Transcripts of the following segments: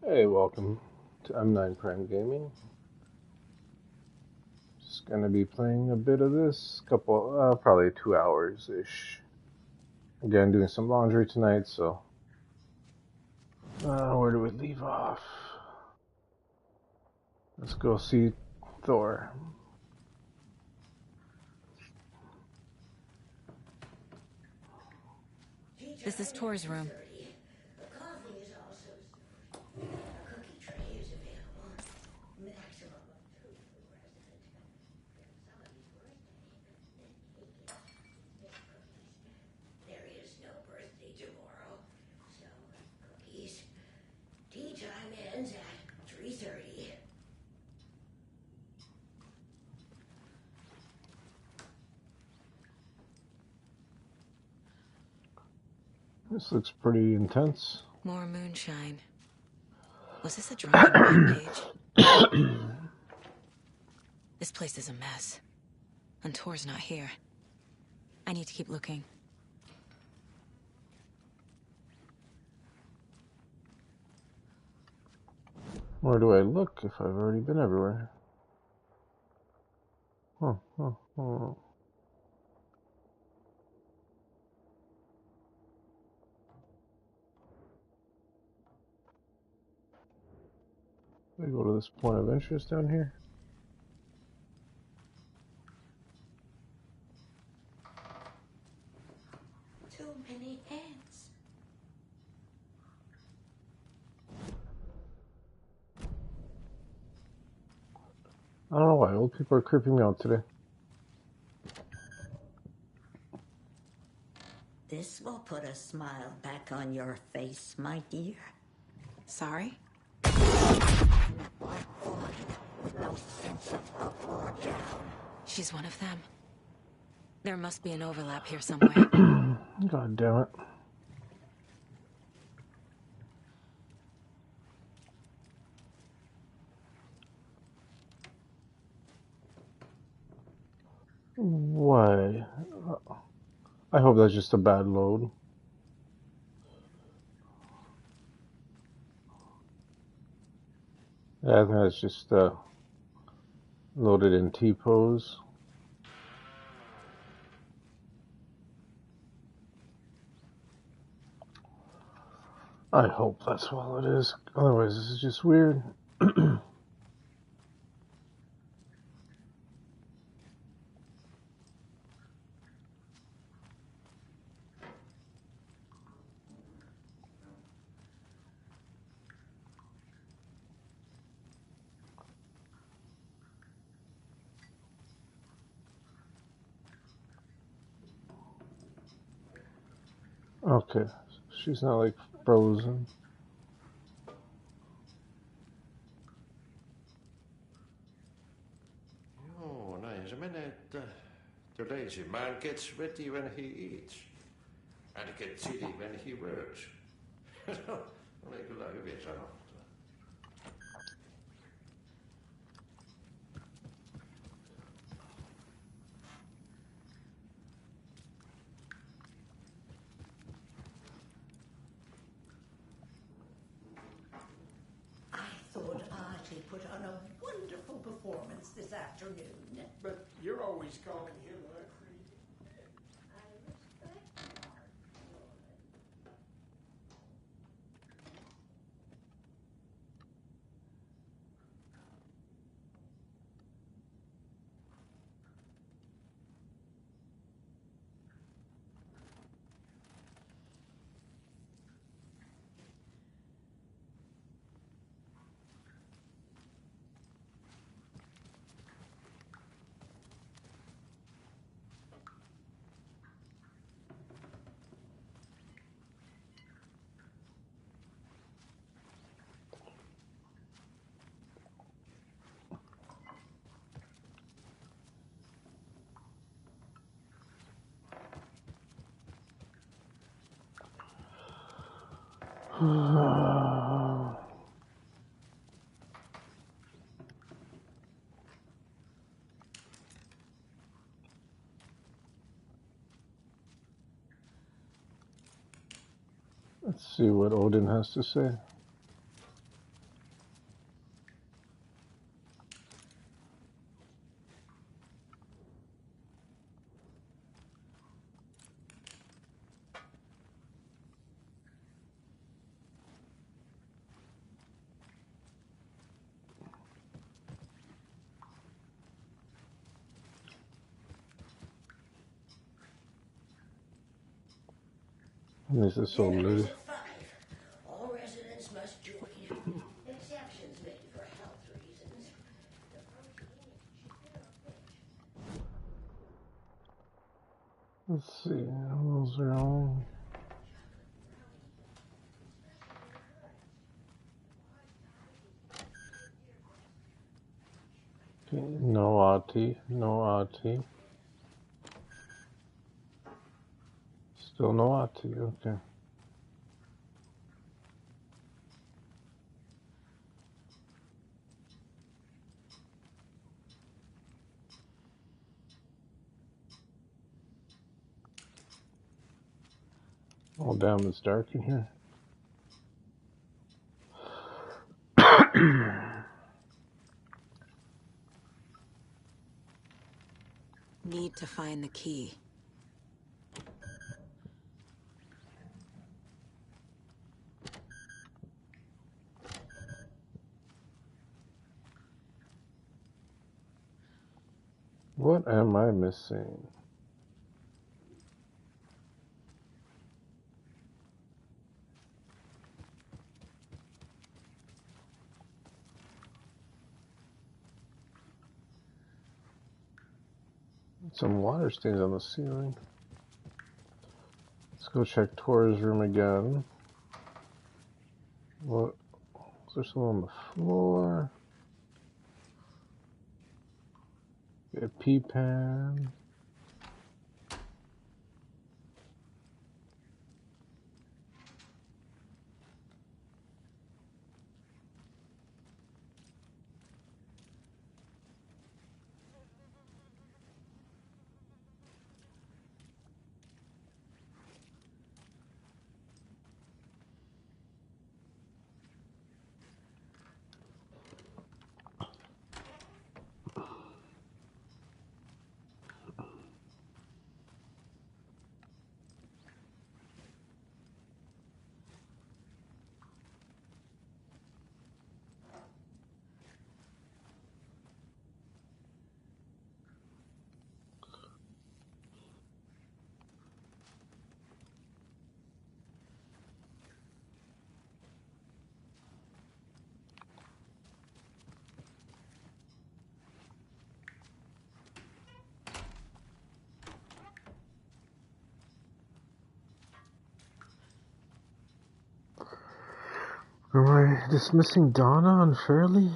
Hey, welcome to M9 Prime Gaming. Just gonna be playing a bit of this, probably 2 hours-ish. Again, doing some laundry tonight, so... where do we leave off? Let's go see Thor. This is Tor's room. This looks pretty intense. More moonshine. Was this a drunken rampage? This place is a mess. And Tor's not here. I need to keep looking. Where do I look if I've already been everywhere? Huh. I go to this point of interest down here. Too many ants. I don't know why old people are creeping me out today. This will put a smile back on your face, my dear. Sorry? No sense of up or down. She's one of them. There must be an overlap here somewhere. God damn it. Why? I hope that's just a bad load. Yeah, I think that's just loaded in T-pose. I hope that's all it is. Otherwise, this is just weird. Okay, she's not like frozen. Joo, näin se menee, että the lazy man gets ready when he eats and gets silly when he works. Oli kyllä hyvin sanottu. I thought Artie put on a wonderful performance this afternoon. But you're always calling him ugly. I respect Art. Let's see what Odin has to say. This is so Dinner is little. at 5. All residents must join. Exceptions made for health reasons. Let's see. Those are all. Okay, no Ati. No Ati. Still no Ati. Okay. Oh, damn, it's dark in here. Need to find the key. What am I missing? Some water stains on the ceiling. Let's go check Tor's room again. What? Is there someone on the floor? A pee pan. Am I dismissing Donna unfairly?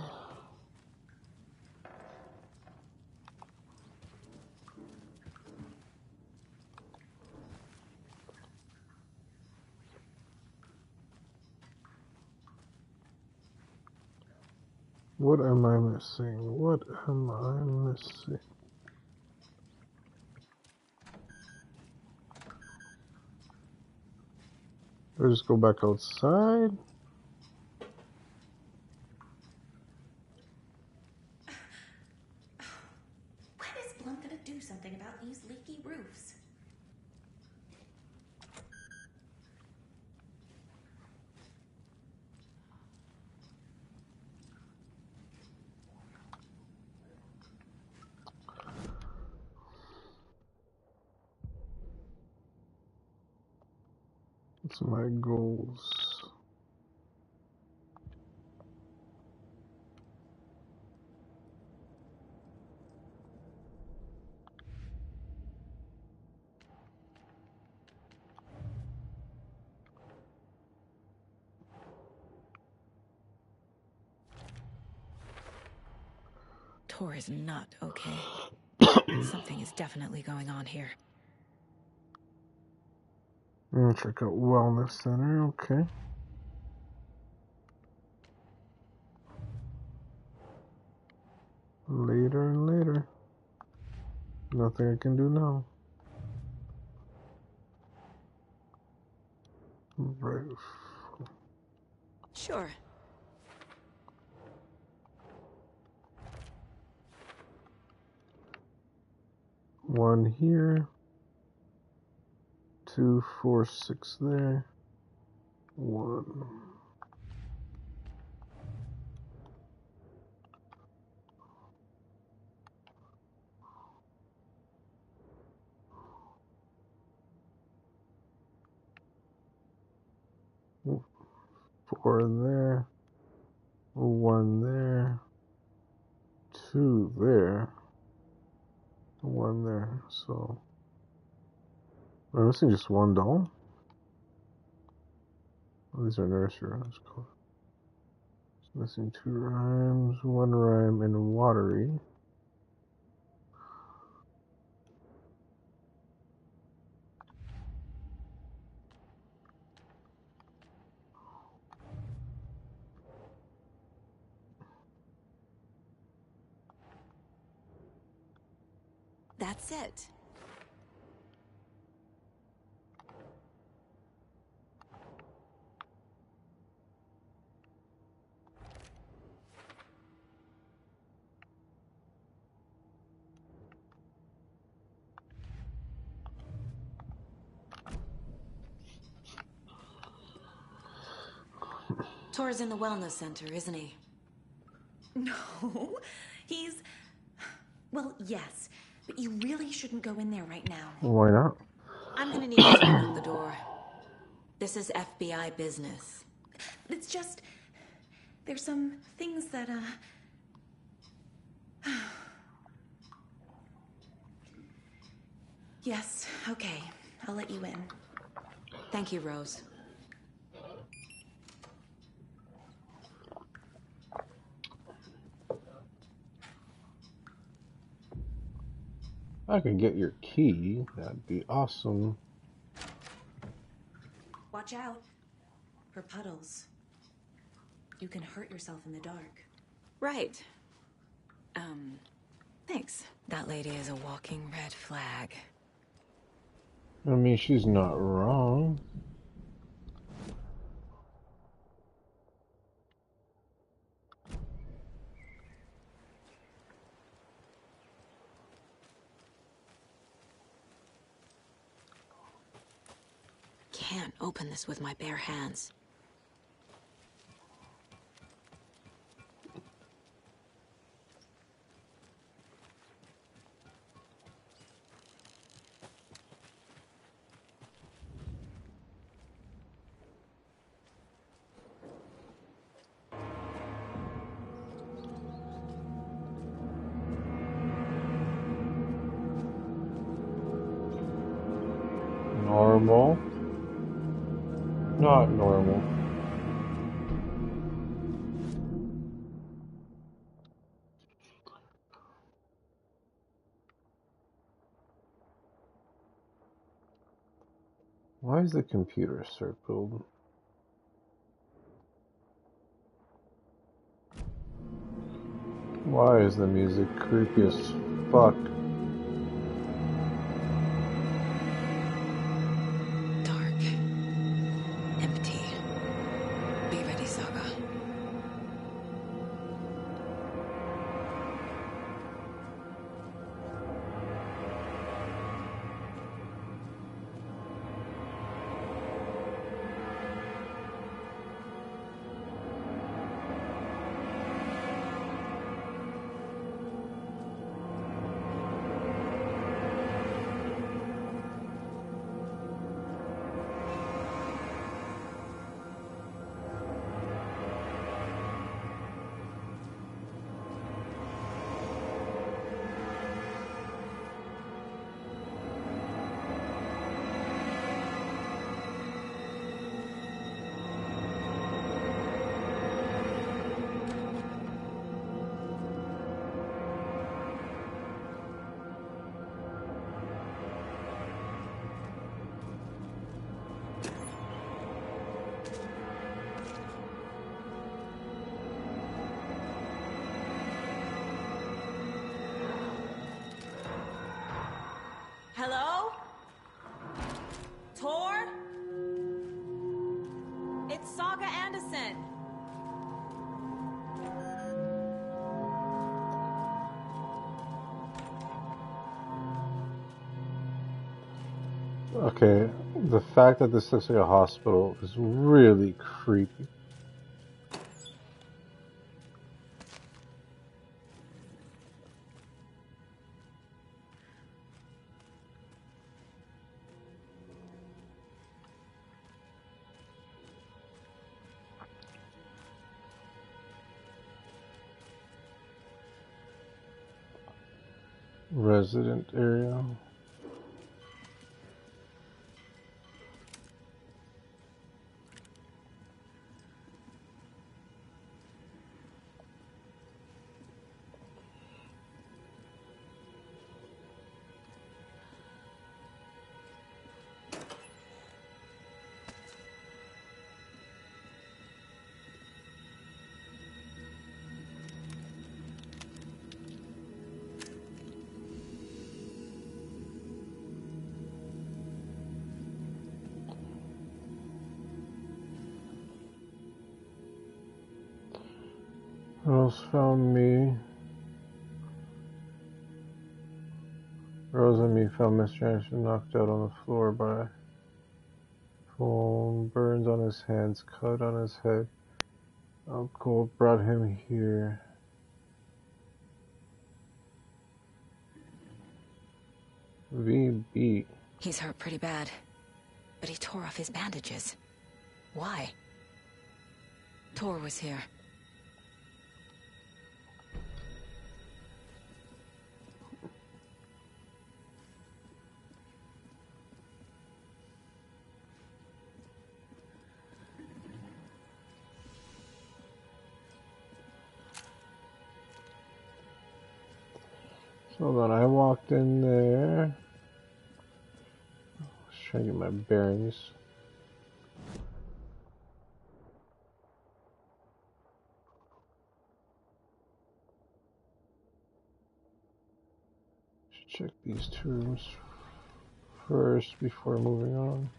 What am I missing? What am I missing? Do I just go back outside? When is Blunt gonna do something about these leaky roofs? What's my goals? Tor is not okay. Something is definitely going on here. I'm gonna check out Wellness Center, okay. Later and later. Nothing I can do now. Right. Sure. One here. 2, 4, 6 there. 1. 4 there, 1 there, 2 there, 1 there. So we're missing just 1 doll. Oh, these are nursery rhymes. Cool. Missing 2 rhymes, 1 rhyme, and watery. That's it. Tor's in the wellness center, isn't he? No, he's... Well, yes, but you really shouldn't go in there right now. Why not? I'm gonna need someone at the door. This is FBI business. It's just... There's some things that, Yes, okay. I'll let you in. Thank you, Rose. I could get your key. That'd be awesome. Watch out for puddles. You can hurt yourself in the dark. Right. Thanks. That lady is a walking red flag. I mean, she's not wrong. Can't open this with my bare hands. Normal. Not normal. Why is the computer circled? Why is the music creepy as fuck? Dark. Empty. Be ready, Saga. Hello? Tor? It's Saga Anderson. Okay, the fact that this looks like a hospital is really creepy. resident area. Rose found me. Rose and me found Mr. Anderson knocked out on the floor by phone, burns on his hands, cut on his head. Cold brought him here. VB. He's hurt pretty bad, but he tore off his bandages. Why? Tor was here. Hold on, I walked in there. Let's try to get my bearings. Should check these two rooms first before moving on.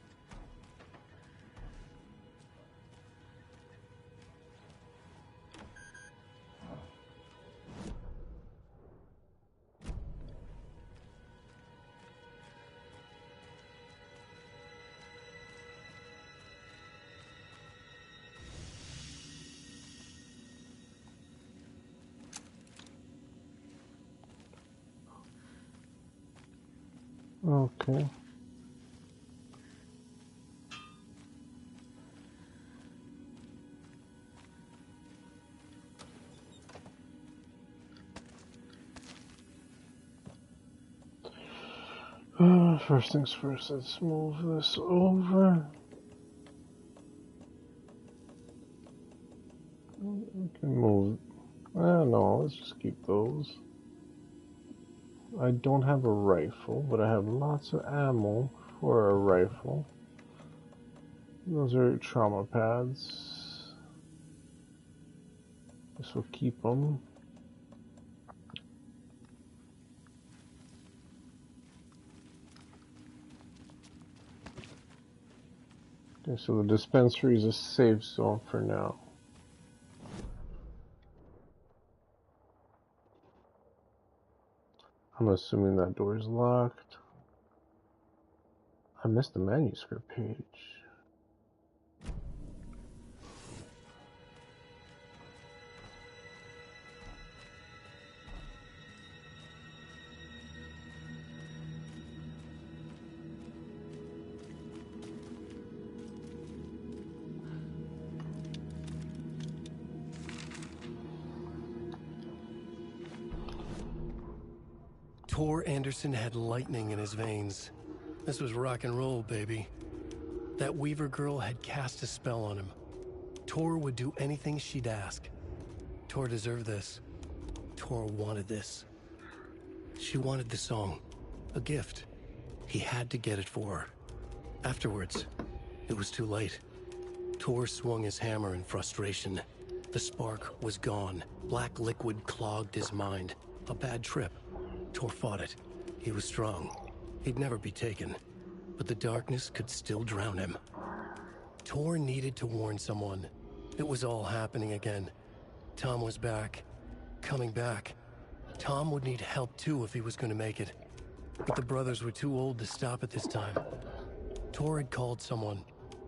Okay. First things first, let's move this over. We can move. No, let's just keep those. I don't have a rifle, but I have lots of ammo for a rifle. Those are trauma pads. This will keep them. Okay, so the dispensary is a safe zone for now. I'm assuming that door is locked. I missed the manuscript page. Tor Anderson had lightning in his veins. This was rock and roll, baby. That Weaver girl had cast a spell on him. Tor would do anything she'd ask. Tor deserved this. Tor wanted this. She wanted the song. A gift. He had to get it for her. Afterwards, it was too late. Tor swung his hammer in frustration. The spark was gone. Black liquid clogged his mind. A bad trip. Tor fought it. He was strong. He'd never be taken. But the darkness could still drown him. Tor needed to warn someone. It was all happening again. Tom was back. Coming back. Tom would need help too if he was going to make it. But the brothers were too old to stop at this time. Tor had called someone.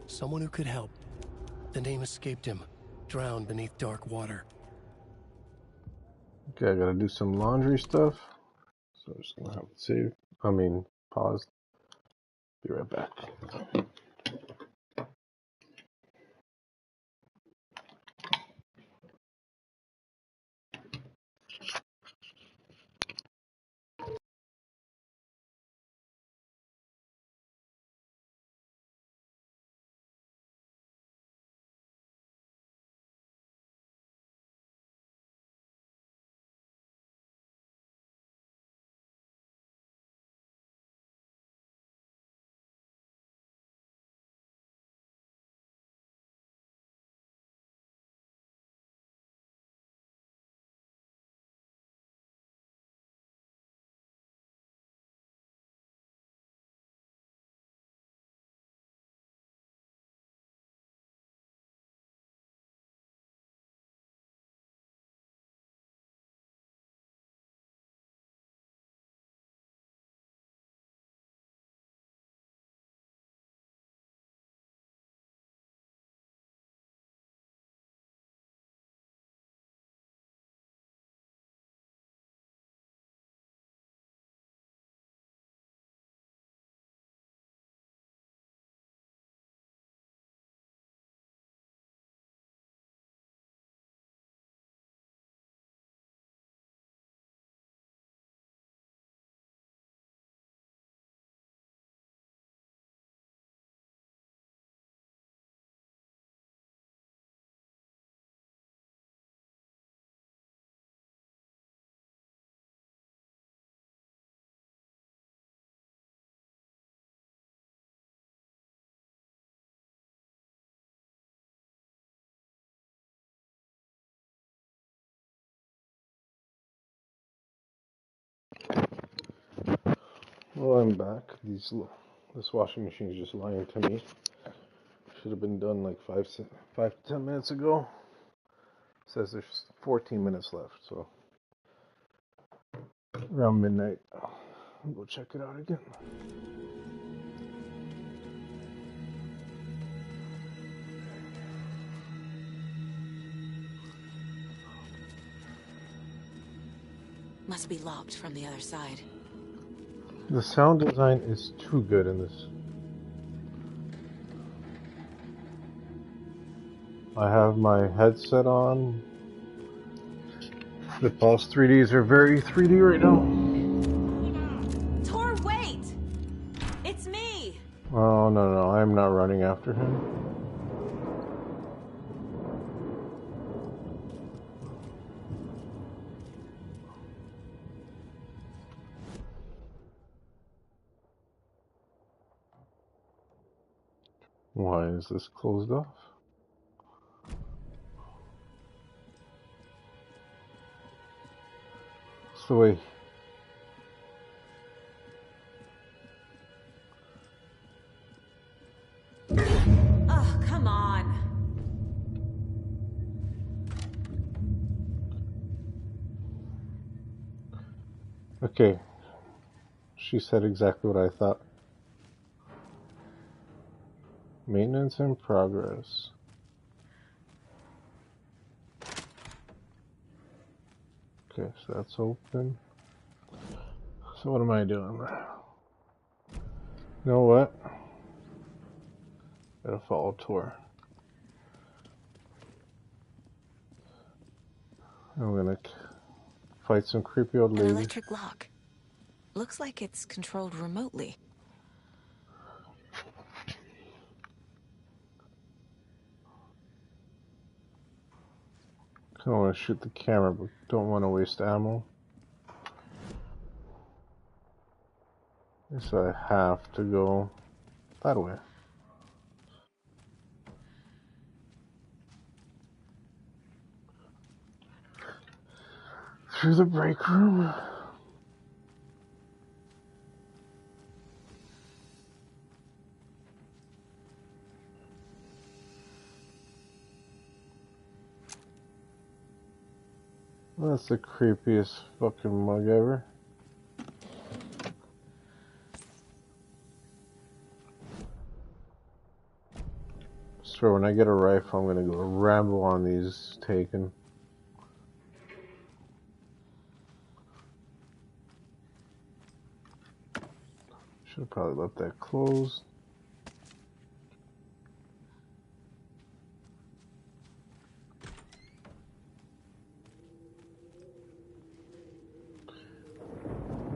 Someone who could help. The name escaped him. Drowned beneath dark water. Okay, I gotta do some laundry stuff. So I'm just gonna have to pause. Be right back. Well, I'm back. This washing machine is just lying to me. Should have been done like 5 to 10 minutes ago. It says there's 14 minutes left, so around midnight. I'll go check it out again. Must be locked from the other side. The sound design is too good in this. I have my headset on. The Pulse 3Ds are very 3D right now. Tor, wait! It's me! Oh, no, I'm not running after him. Why is this closed off? So wait. Oh, come on. Okay. She said exactly what I thought. Maintenance in progress. Okay, so that's open. So what am I doing? You know what? Gotta follow Tor. I'm gonna fight some creepy old An lady. electric lock. Looks like it's controlled remotely. I want to shoot the camera, but don't want to waste ammo. Guess I have to go that way. Through the break room. That's the creepiest fucking mug ever. So when I get a rifle, I'm gonna go ramble on these Taken. Should have probably left that closed.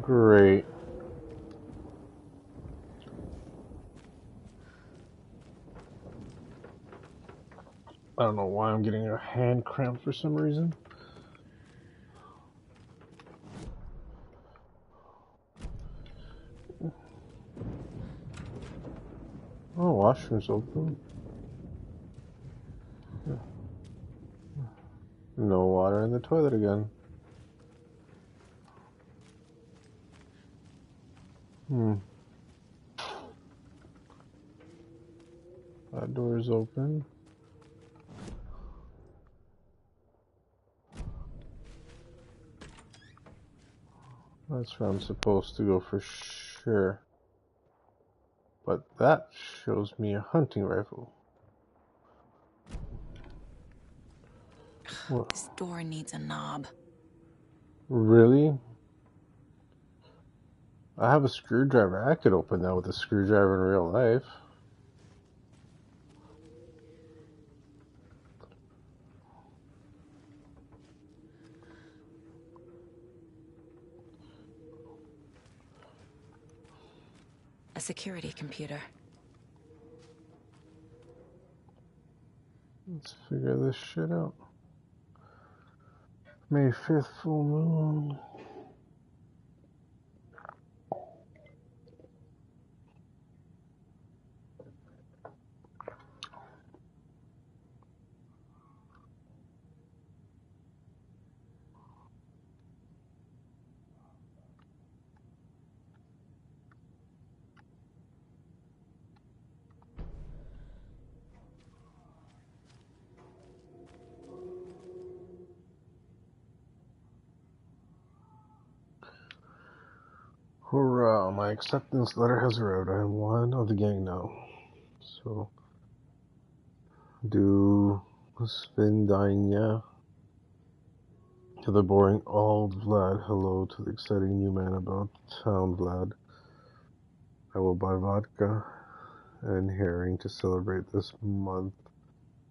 Great. I don't know why I'm getting a hand cramp for some reason. Oh, washroom's open. No water in the toilet again. That door's open. That's where I'm supposed to go for sure. But that shows me a hunting rifle. What? This door needs a knob. Really? I have a screwdriver. I could open that with a screwdriver in real life. A security computer. Let's figure this shit out. May 5th full moon. Hurrah, my acceptance letter has arrived. I am one of the gang now. So, do Svidanya to the boring old Vlad. Hello to the exciting new man about town, Vlad. I will buy vodka and herring to celebrate this month.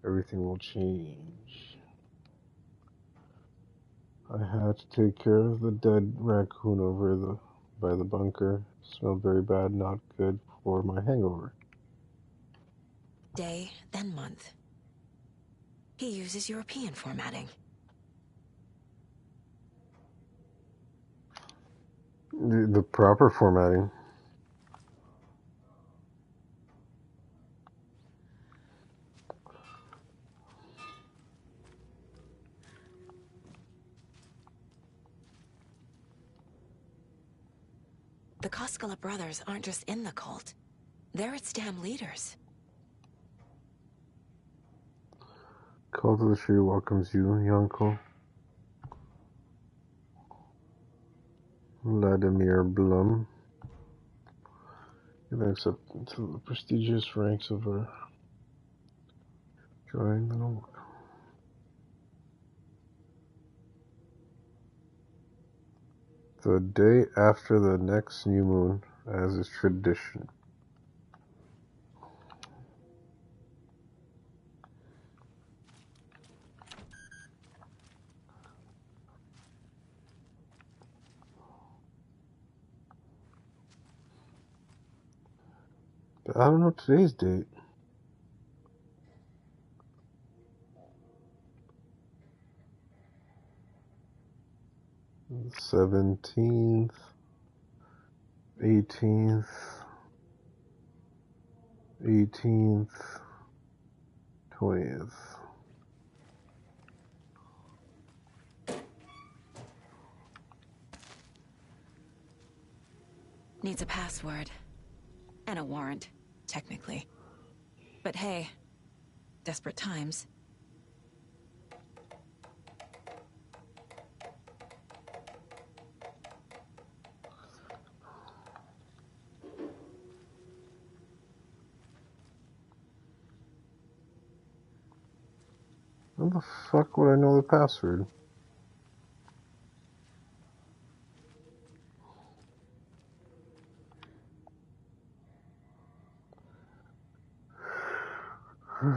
Everything will change. I had to take care of the dead raccoon over by the bunker. Smelled very bad, not good for my hangover. Day, then month. He uses European formatting. The proper formatting. The Koskela brothers aren't just in the cult. They're its damn leaders. Call to the Tree welcomes you, Yanko. Vladimir Blum. You accept into the prestigious ranks of our join the Lord. The day after the next new moon, as is tradition. I don't know today's date. The 17th, 18th, 18th, 20th. Needs a password. And a warrant, technically. But hey, desperate times. How the fuck would I know the password?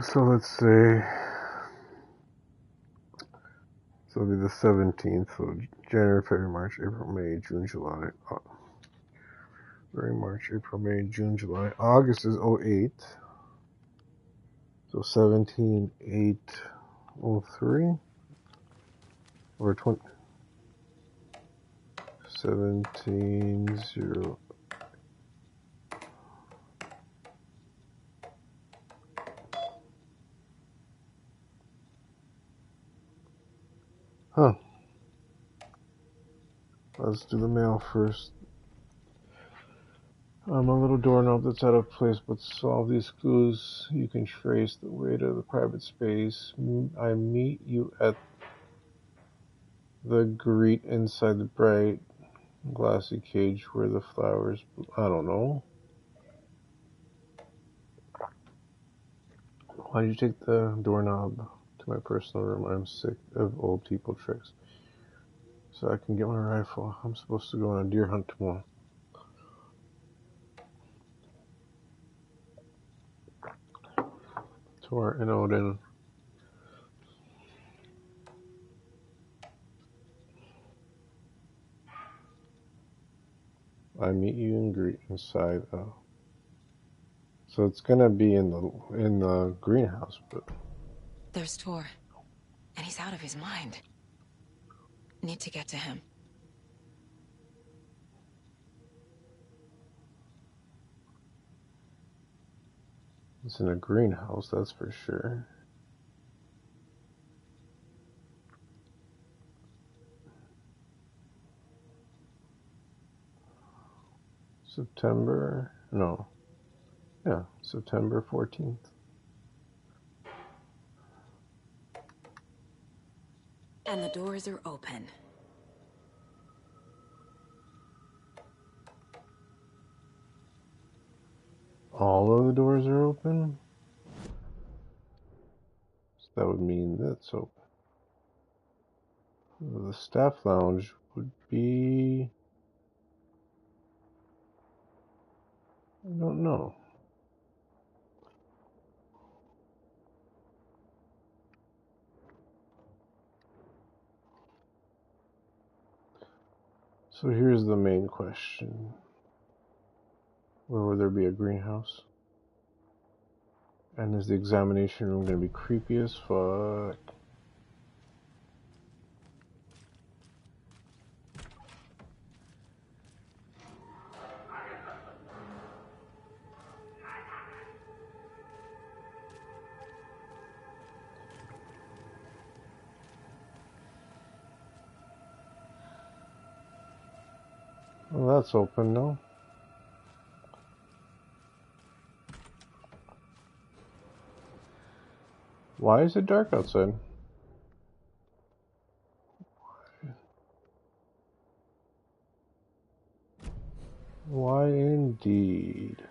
So let's say, so it'll be the 17th, so January, February, March, April, May, June, July. February, March, April, May, June, July. August is 08. So 17, 8, 03. Or 20. 17, 0. Huh. Let's do the mail first. A little doorknob that's out of place, but solve these clues. You can trace the way to the private space. I meet you at the grate inside the bright glassy cage where the flowers. I don't know. Why did you take the doorknob to my personal room? I'm sick of old people tricks. So I can get my rifle. I'm supposed to go on a deer hunt tomorrow. Tor and Odin. I meet you in inside. So it's gonna be in the greenhouse, but There's Tor. And he's out of his mind. Need to get to him. it's in a greenhouse, that's for sure. September 14th. And the doors are open. All of the doors are open? So that would mean that's open. The staff lounge would be... I don't know. So here's the main question. Where would there be a greenhouse? And is the examination room going to be creepy as fuck? Well, that's open now. Why is it dark outside? Why indeed?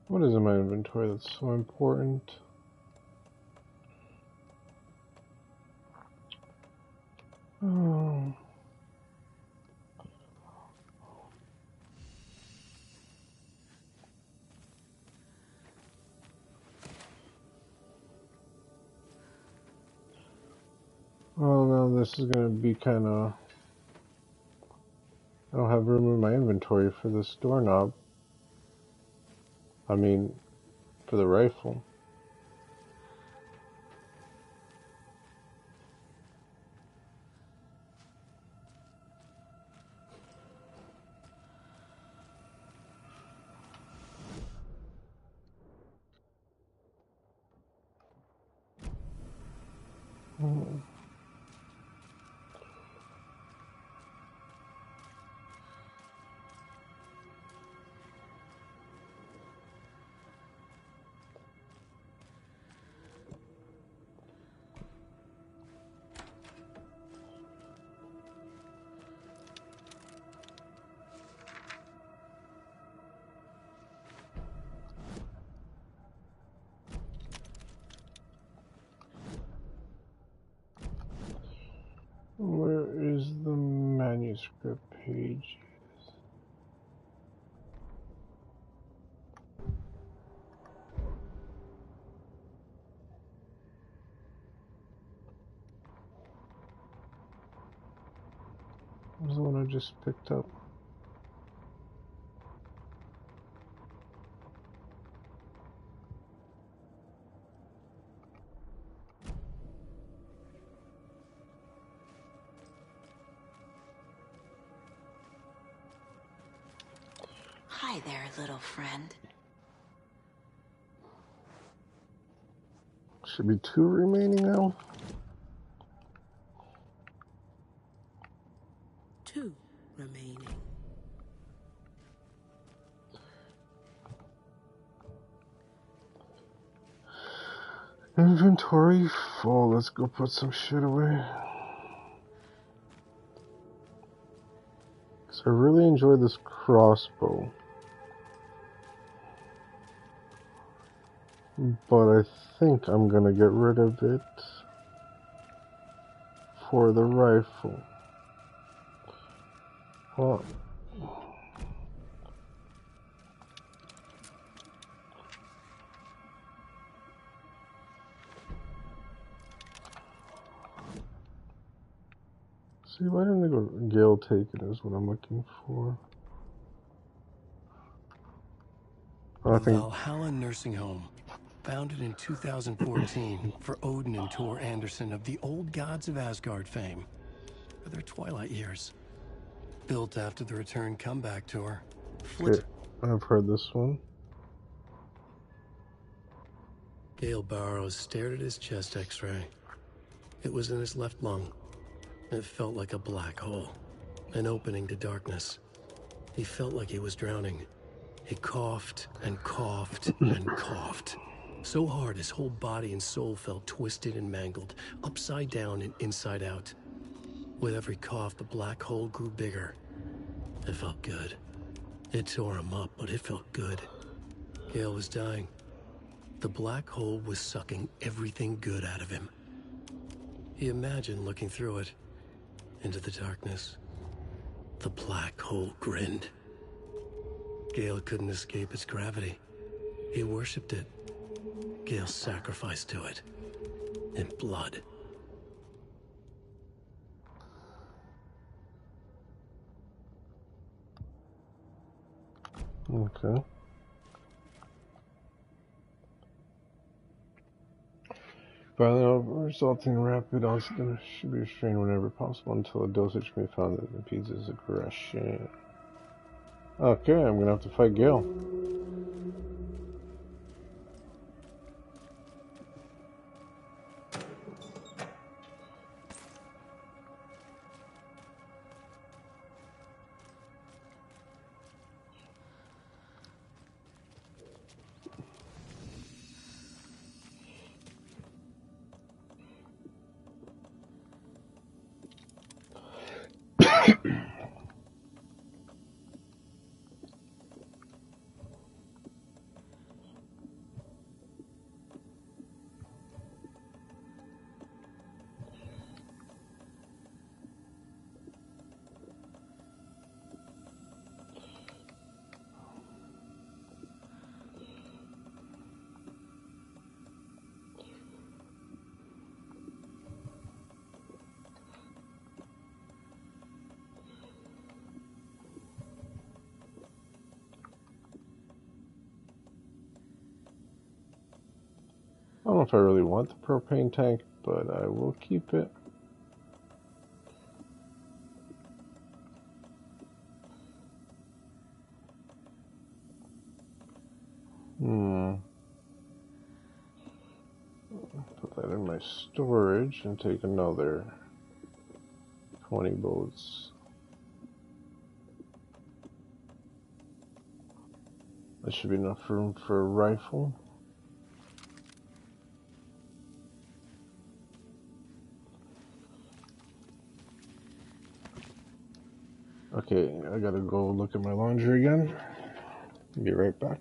What is in my inventory that's so important? Oh. Oh no, this is gonna be kind of... I don't have room in my inventory for this doorknob. I mean, for the rifle. Where is the manuscript page? Where's the one I just picked up? Hi there, little friend. Should be 2 remaining now. 2 remaining. Inventory full. Let's go put some shit away. So I really enjoy this crossbow. But I think I'm gonna get rid of it for the rifle. Well, see, why didn't I go Gale Taken is what I'm looking for. I think Valhalla Nursing Home, founded in 2014 for Odin and Tor Anderson of the Old Gods of Asgard fame for their twilight years. Built after the Return comeback tour. okay, I've heard this one. Gale Barrows stared at his chest x-ray. It was in his left lung. It felt like a black hole. an opening to darkness. He felt like he was drowning. He coughed and coughed and coughed. So hard his whole body and soul felt twisted and mangled, upside down and inside out. With every cough, the black hole grew bigger. It felt good. It tore him up, but it felt good. Gale was dying. The black hole was sucking everything good out of him. He imagined looking through it, into the darkness. The black hole grinned. Gale couldn't escape its gravity. He worshipped it. Gale sacrificed to it. In blood. Okay. Violent resulting in rapid onset should be restrained whenever possible until a dosage can be found that impedes his aggression. Okay, I'm gonna have to fight Gale. I don't know if I really want the propane tank, but I will keep it. Put that in my storage and take another 20 bullets. That should be enough room for a rifle. Okay, I gotta go look at my laundry again. Be right back.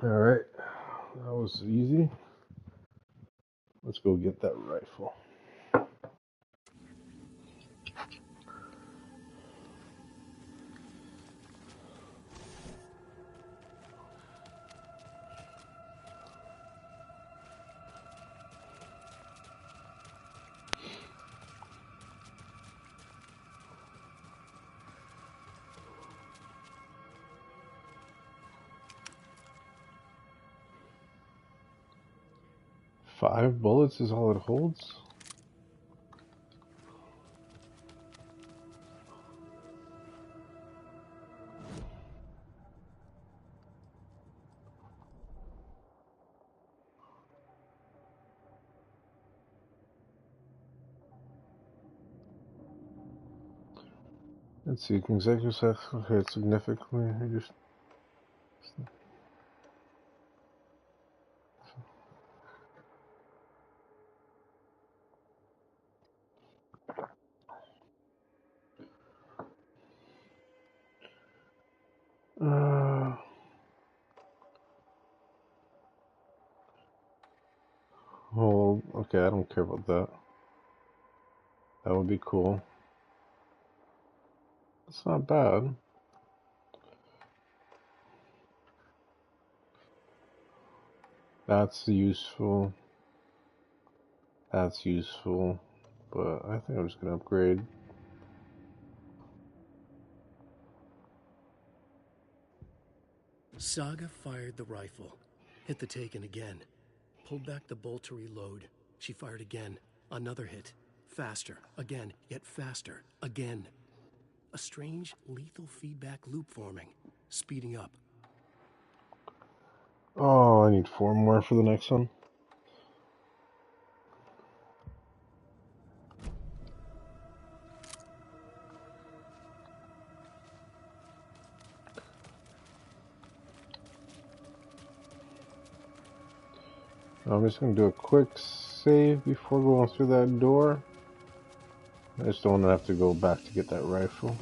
Alright, that was easy. Let's go get that rifle. Five bullets is all it holds? Let's see, consecutive successful hits significantly reduced. Hold. Okay, I don't care about that. That would be cool. It's not bad. That's useful. That's useful. But I think I'm just gonna upgrade. Saga fired the rifle, hit the Taken again, pulled back the bolt to reload. She fired again, another hit, faster, again, yet faster, again. A strange, lethal feedback loop forming, speeding up. Oh, I need 4 more for the next one. I'm just gonna do a quick save before going through that door. I just don't want to have to go back to get that rifle.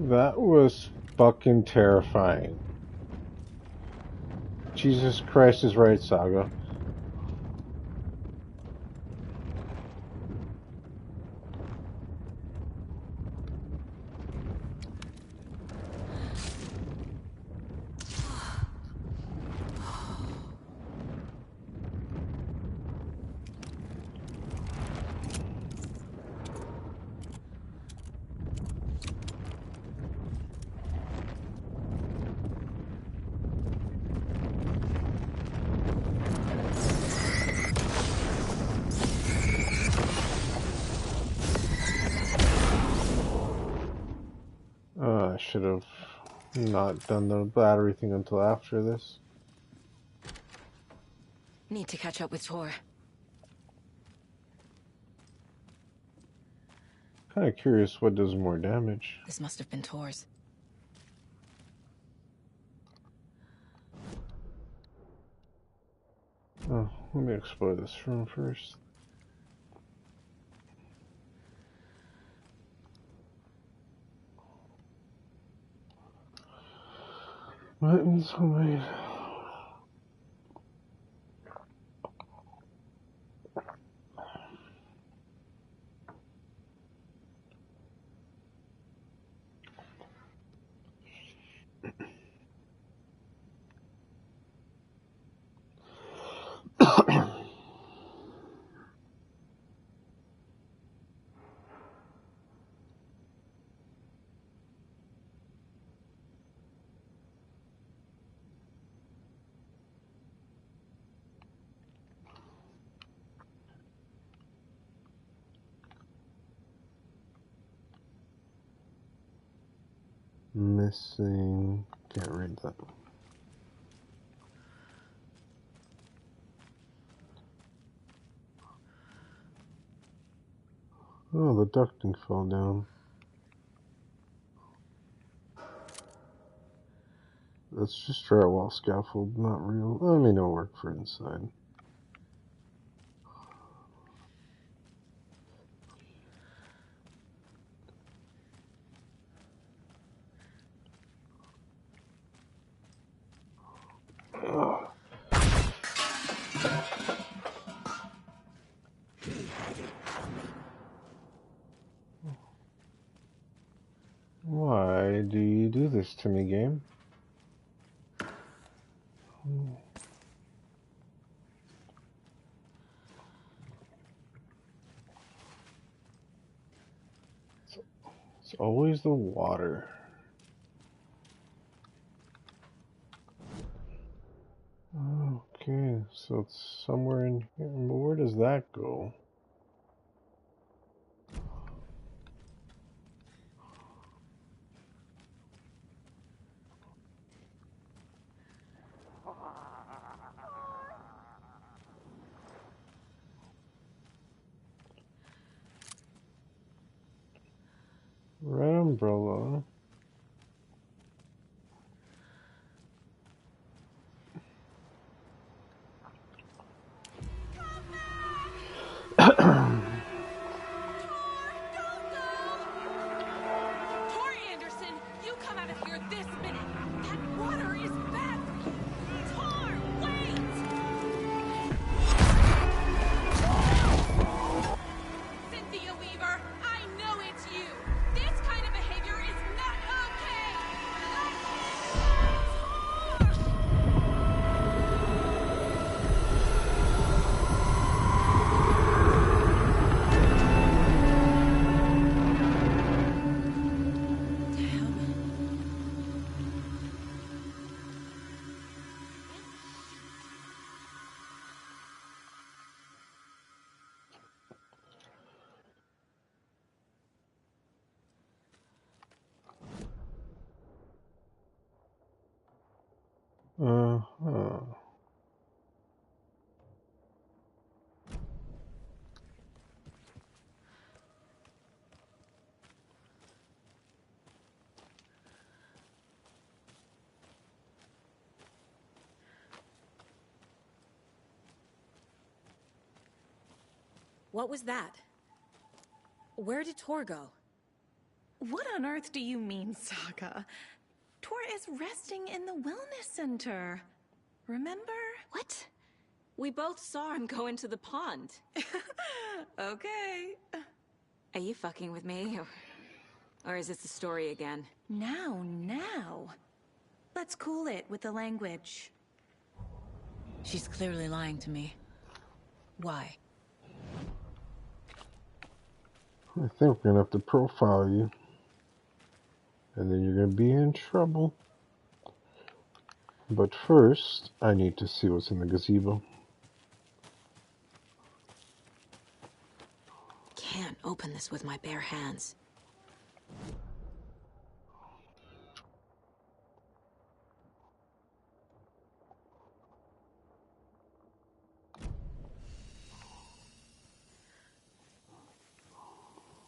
That was fucking terrifying. Jesus Christ is right, Saga. I should have not done the battery thing until after this. Need to catch up with Tor. Kind of curious what does more damage. This must have been Tor's. Oh, let me explore this room first. Buttons, oh my. missing? Can't read that. Oh, the ducting fell down. That's just drywall scaffold, not real. I mean, it'll work for inside. Ugh. Why do you do this to me, game? It's always the water. Okay, so it's somewhere in here. But where does that go? Red umbrella. Tor Anderson, you come out of here this minute. That water is bad for you. Tor, wait! Cynthia Weaver, I know it's you. This kind of behavior is not okay. Let me Uh-huh. What was that? Where did Tor go? What on earth do you mean, Saga? Tor is resting in the wellness center. Remember? What? We both saw him go into the pond. Okay. Are you fucking with me? Or is this the story again? Now. Let's cool it with the language. She's clearly lying to me. Why? I think we're gonna have to profile you. And then you're gonna be in trouble. But first, I need to see what's in the gazebo. Can't open this with my bare hands.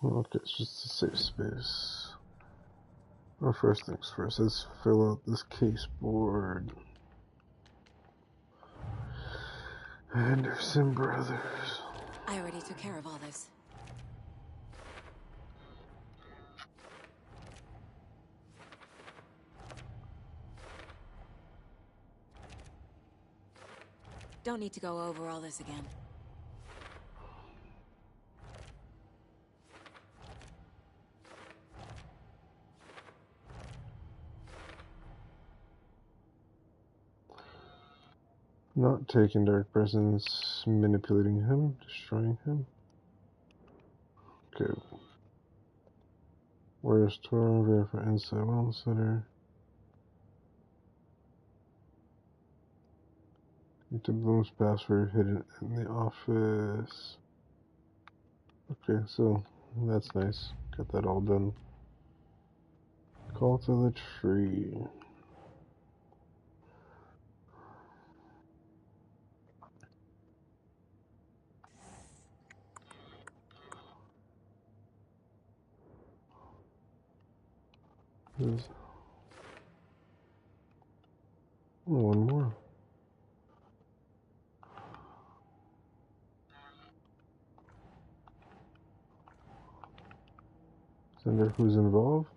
Okay, it's just a safe space. Well, first things first, let's fill out this case board. Anderson Brothers. I already took care of all this. Don't need to go over all this again. Not taking Dark Presence, manipulating him, destroying him. Okay. Where's Tor? Verify inside wellness center. Into Bloom's password hidden in the office. Okay, so that's nice. Got that all done. Call to the tree. There's one more. Wonder who's involved.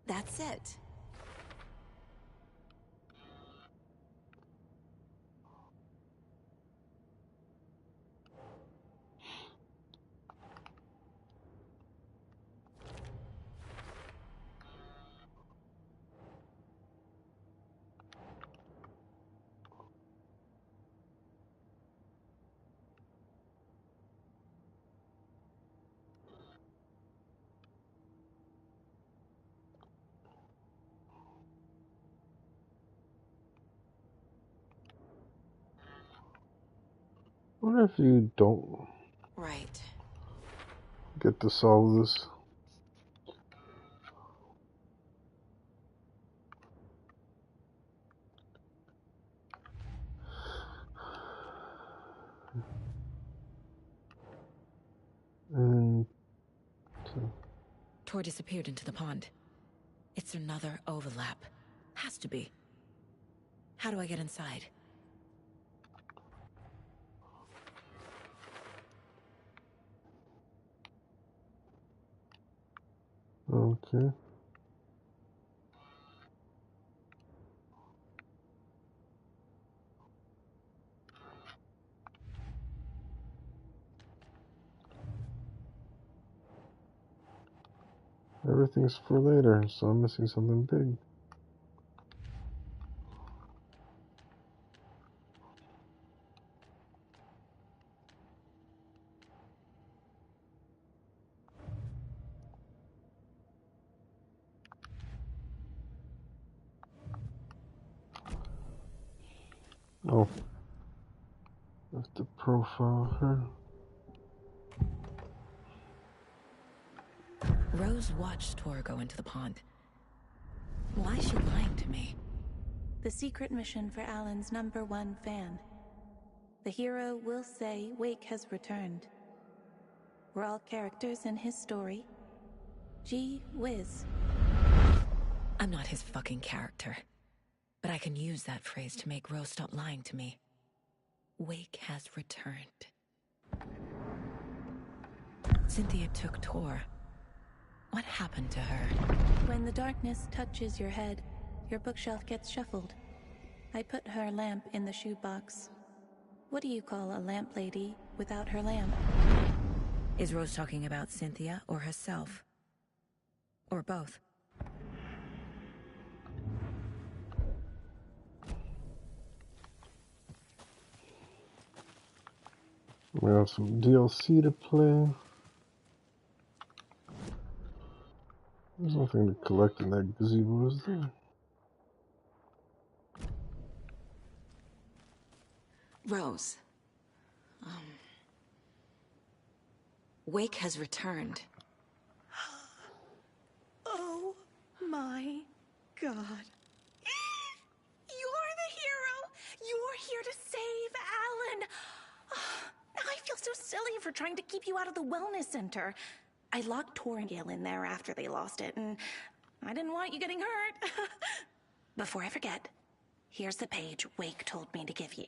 That's it. I wonder if you don't Right. get to solve this. And Tor disappeared into the pond. It's another overlap. Has to be. How do I get inside? okay. Everything's for later, so I'm missing something big. Oh. I have to profile her. Rose watched Tor go into the pond. Why is she lying to me? The secret mission for Alan's #1 fan. The hero will say Wake has returned. We're all characters in his story. Gee whiz. I'm not his fucking character. But I can use that phrase to make Rose stop lying to me. Wake has returned. Cynthia took Tor. What happened to her? When the darkness touches your head, your bookshelf gets shuffled. I put her lamp in the shoebox. What do you call a lamp lady without her lamp? Is Rose talking about Cynthia or herself? Or both? We have some DLC to play. There's nothing to collect in that gazebo, is there? Rose. Wake has returned. Oh my god. You're the hero! You're here to save Alan! I feel so silly for trying to keep you out of the wellness center. I locked Tor and Gale in there after they lost it, and I didn't want you getting hurt. Before I forget, here's the page Wake told me to give you.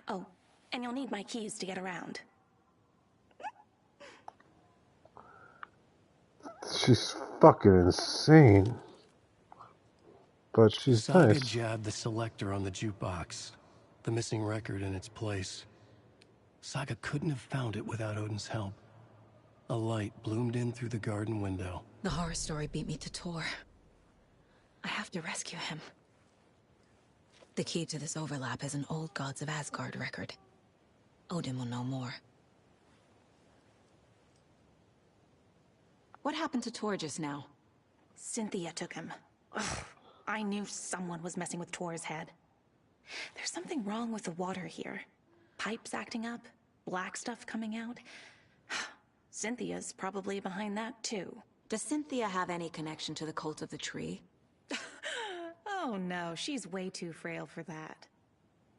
Oh, and you'll need my keys to get around. She's fucking insane. But she's Saga nice. jabbed the selector on the jukebox, the missing record in its place. Saga couldn't have found it without Odin's help. A light bloomed in through the garden window. The horror story beat me to Tor. I have to rescue him. The key to this overlap is an old Gods of Asgard record. Odin will know more. What happened to Tor just now? Cynthia took him. Ugh, I knew someone was messing with Tor's head. There's something wrong with the water here. Pipes acting up, black stuff coming out. Cynthia's probably behind that, too. Does Cynthia have any connection to the Cult of the Tree? Oh no, she's way too frail for that.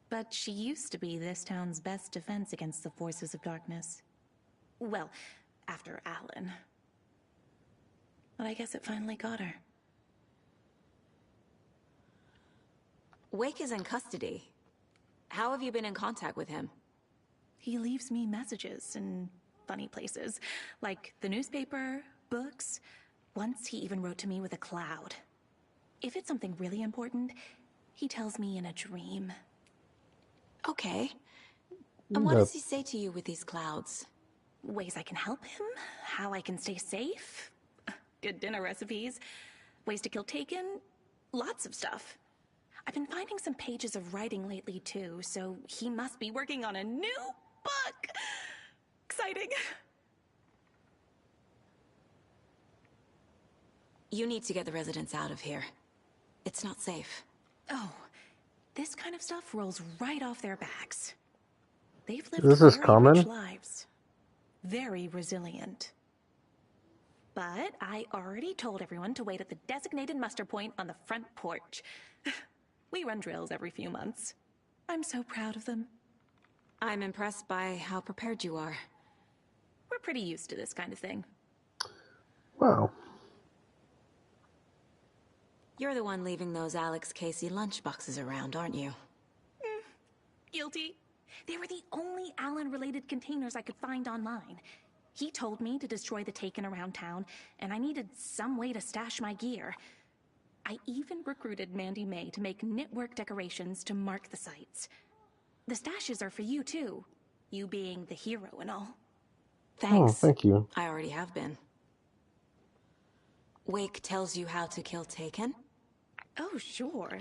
But she used to be this town's best defense against the forces of darkness. Well, after Alan. But I guess it finally got her. Wake is in custody. How have you been in contact with him? He leaves me messages in funny places, like the newspaper, books. Once he even wrote to me with a cloud. If it's something really important, he tells me in a dream. Okay. And what does he say to you with these clouds? Ways I can help him, how I can stay safe, good dinner recipes, ways to kill Taken, lots of stuff. I've been finding some pages of writing lately too, so he must be working on a new book. Exciting. You need to get the residents out of here. It's not safe. Oh, this kind of stuff rolls right off their backs. They've lived This is very common? rich lives. Very resilient. But I already told everyone to wait at the designated muster point on the front porch. We run drills every few months. I'm so proud of them. I'm impressed by how prepared you are. We're pretty used to this kind of thing. Wow. You're the one leaving those Alex Casey lunchboxes around, aren't you? Guilty. They were the only Alan-related containers I could find online. He told me to destroy the Taken around town, and I needed some way to stash my gear. I even recruited Mandy May to make knitwork decorations to mark the sites. The stashes are for you, too. You being the hero and all. Thanks. Oh, thank you. I already have been. Wake tells you how to kill Taken? Oh, sure.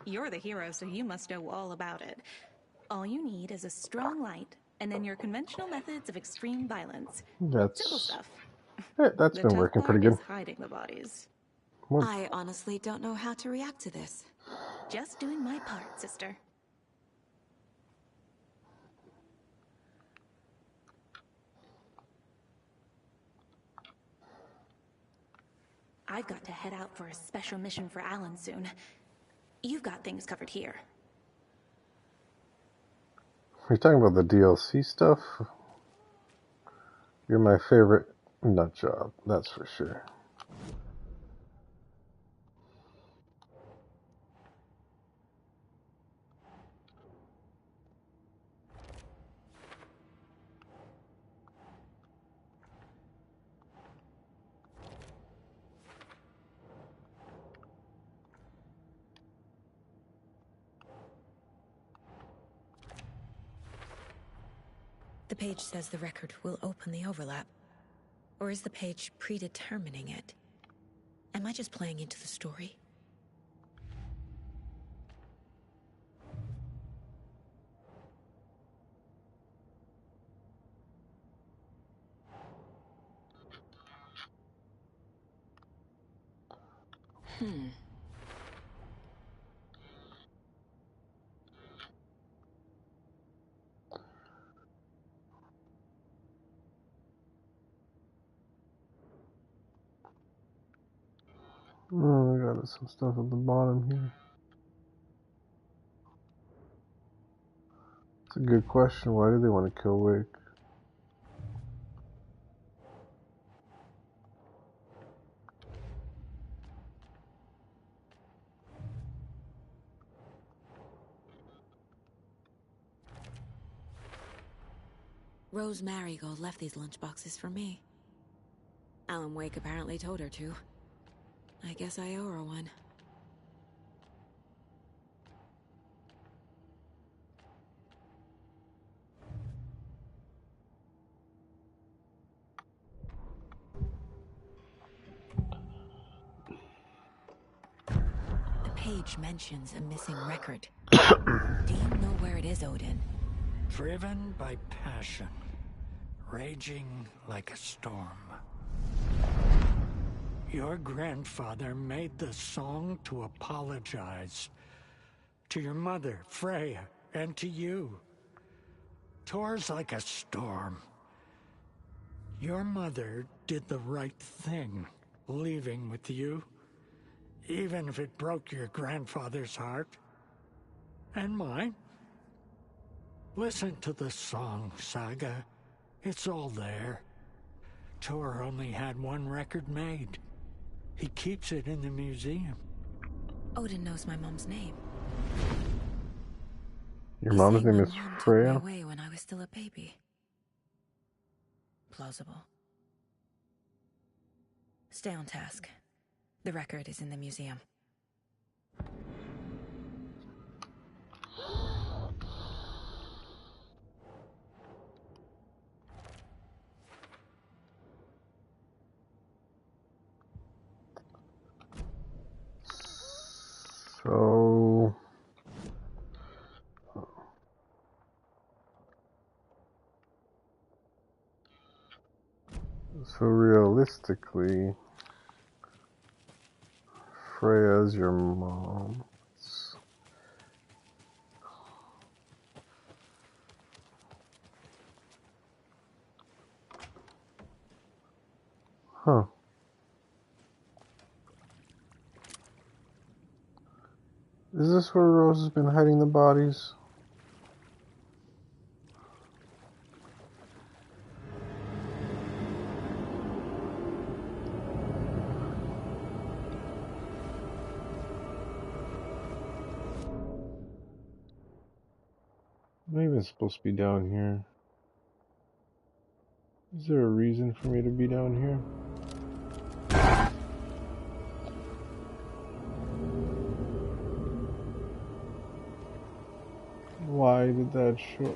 You're the hero, so you must know all about it. All you need is a strong light, and then your conventional methods of extreme violence. Simple That's stuff. that's The been tough working part pretty good. is hiding the bodies. What? I honestly don't know how to react to this. Just doing my part, sister. I've got to head out for a special mission for Alan soon. You've got things covered here. Are you talking about the DLC stuff? You're my favorite nut job, that's for sure. The page says the record will open the overlap. Or is the page predetermining it? Am I just playing into the story? Oh, we got some stuff at the bottom here. It's a good question. Why do they want to kill Wake? Rose Marigold left these lunchboxes for me. Alan Wake apparently told her to. I guess I owe her one. The page mentions a missing record. Do you know where it is, Odin? Driven by passion, raging like a storm. Your grandfather made the song to apologize to your mother, Freya, and to you. Tor's like a storm. Your mother did the right thing, leaving with you, even if it broke your grandfather's heart. And mine. Listen to the song, Saga. It's all there. Tor only had one record made. He keeps it in the museum. Odin knows my mom's name. Your mom's name is Freya? Took me away when I was still a baby. Plausible. Stay on task. The record is in the museum. So realistically, Freya's your mom. Huh. Is this where Rose has been hiding the bodies? I'm not even supposed to be down here. Is there a reason for me to be down here? Why did that show?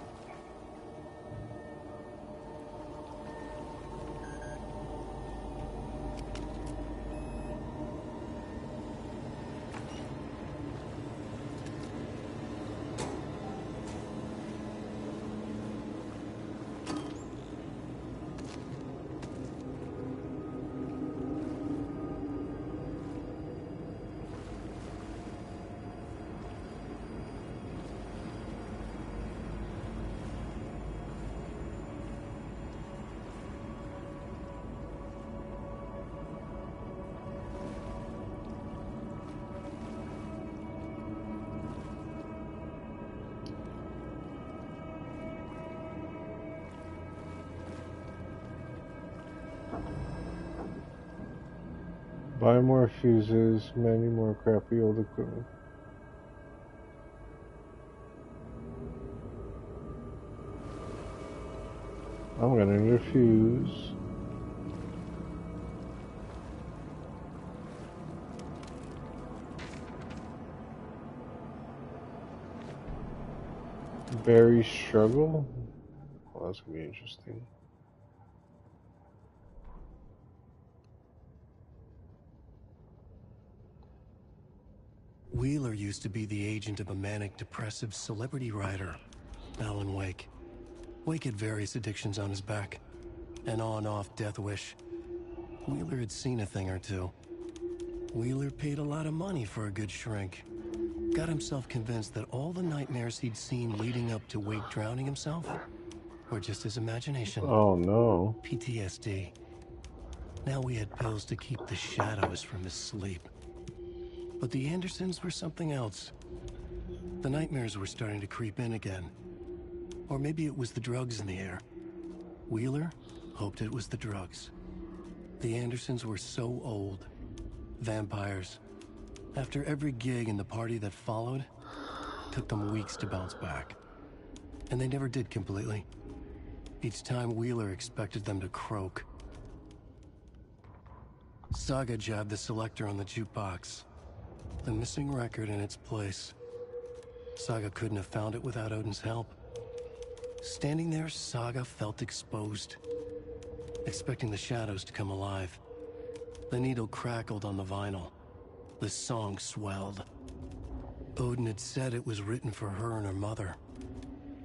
Buy more fuses, many more crappy old equipment. I'm gonna need a fuse. Barry struggle? Well, that's gonna be interesting. Wheeler used to be the agent of a manic-depressive celebrity writer, Alan Wake. Wake had various addictions on his back. An on-off death wish. Wheeler had seen a thing or two. Wheeler paid a lot of money for a good shrink. Got himself convinced that all the nightmares he'd seen leading up to Wake drowning himself were just his imagination. Oh no. PTSD. Now we had pills to keep the shadows from his sleep. But the Andersons were something else. The nightmares were starting to creep in again. Or maybe it was the drugs in the air. Wheeler hoped it was the drugs. The Andersons were so old. Vampires. After every gig and the party that followed, took them weeks to bounce back. And they never did completely. Each time Wheeler expected them to croak. Saga jabbed the selector on the jukebox. The missing record in its place. Saga couldn't have found it without Odin's help. Standing there, Saga felt exposed, expecting the shadows to come alive. The needle crackled on the vinyl. The song swelled. Odin had said it was written for her and her mother.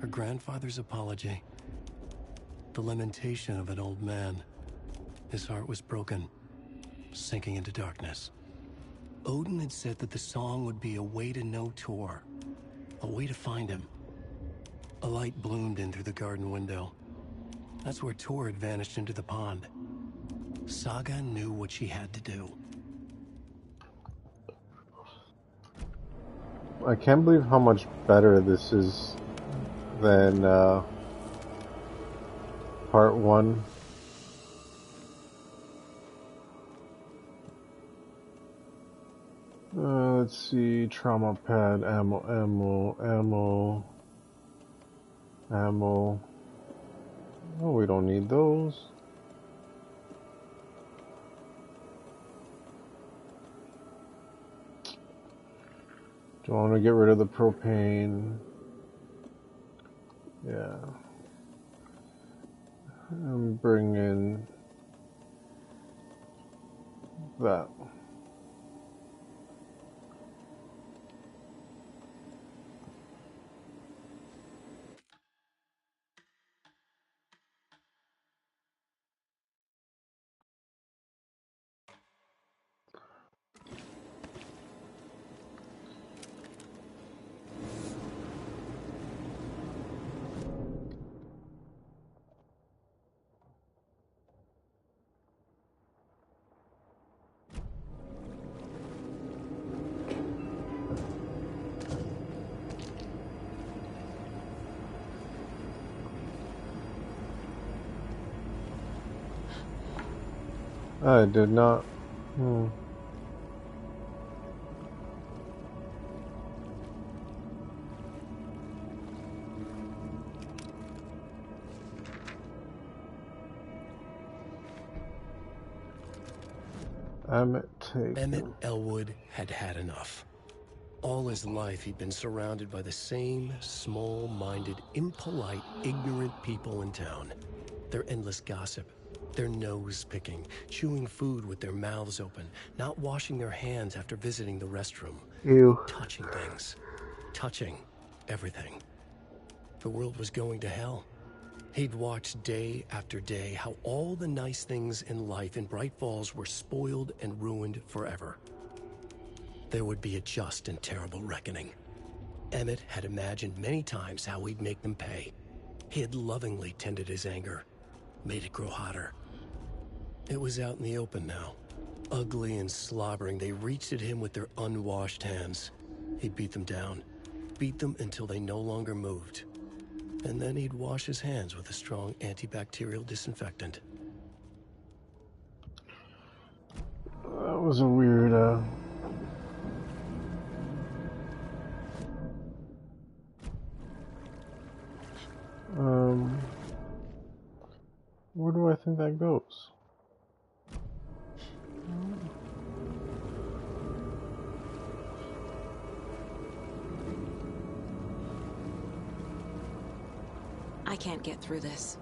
Her grandfather's apology. The lamentation of an old man. His heart was broken, sinking into darkness. Odin had said that the song would be a way to know Tor, a way to find him. A light bloomed in through the garden window. That's where Tor had vanished into the pond. Saga knew what she had to do. I can't believe how much better this is than part 1. Let's see, trauma pad, ammo. Oh, we don't need those. Do I want to get rid of the propane? Yeah. And bring in that. I did not. Emmett Elwood had had enough. All his life he'd been surrounded by the same small-minded, impolite, ignorant people in town. Their endless gossip, their nose-picking, chewing food with their mouths open, not washing their hands after visiting the restroom. Ew. Touching things. Touching everything. The world was going to hell. He'd watched day after day how all the nice things in life in Bright Falls were spoiled and ruined forever. There would be a just and terrible reckoning. Emmett had imagined many times how he'd make them pay. He had lovingly tended his anger, made it grow hotter. It was out in the open now. Ugly and slobbering, they reached at him with their unwashed hands. He'd beat them down, beat them until they no longer moved. And then he'd wash his hands with a strong antibacterial disinfectant. That was a weird, where do I think that goes? I can't get through this.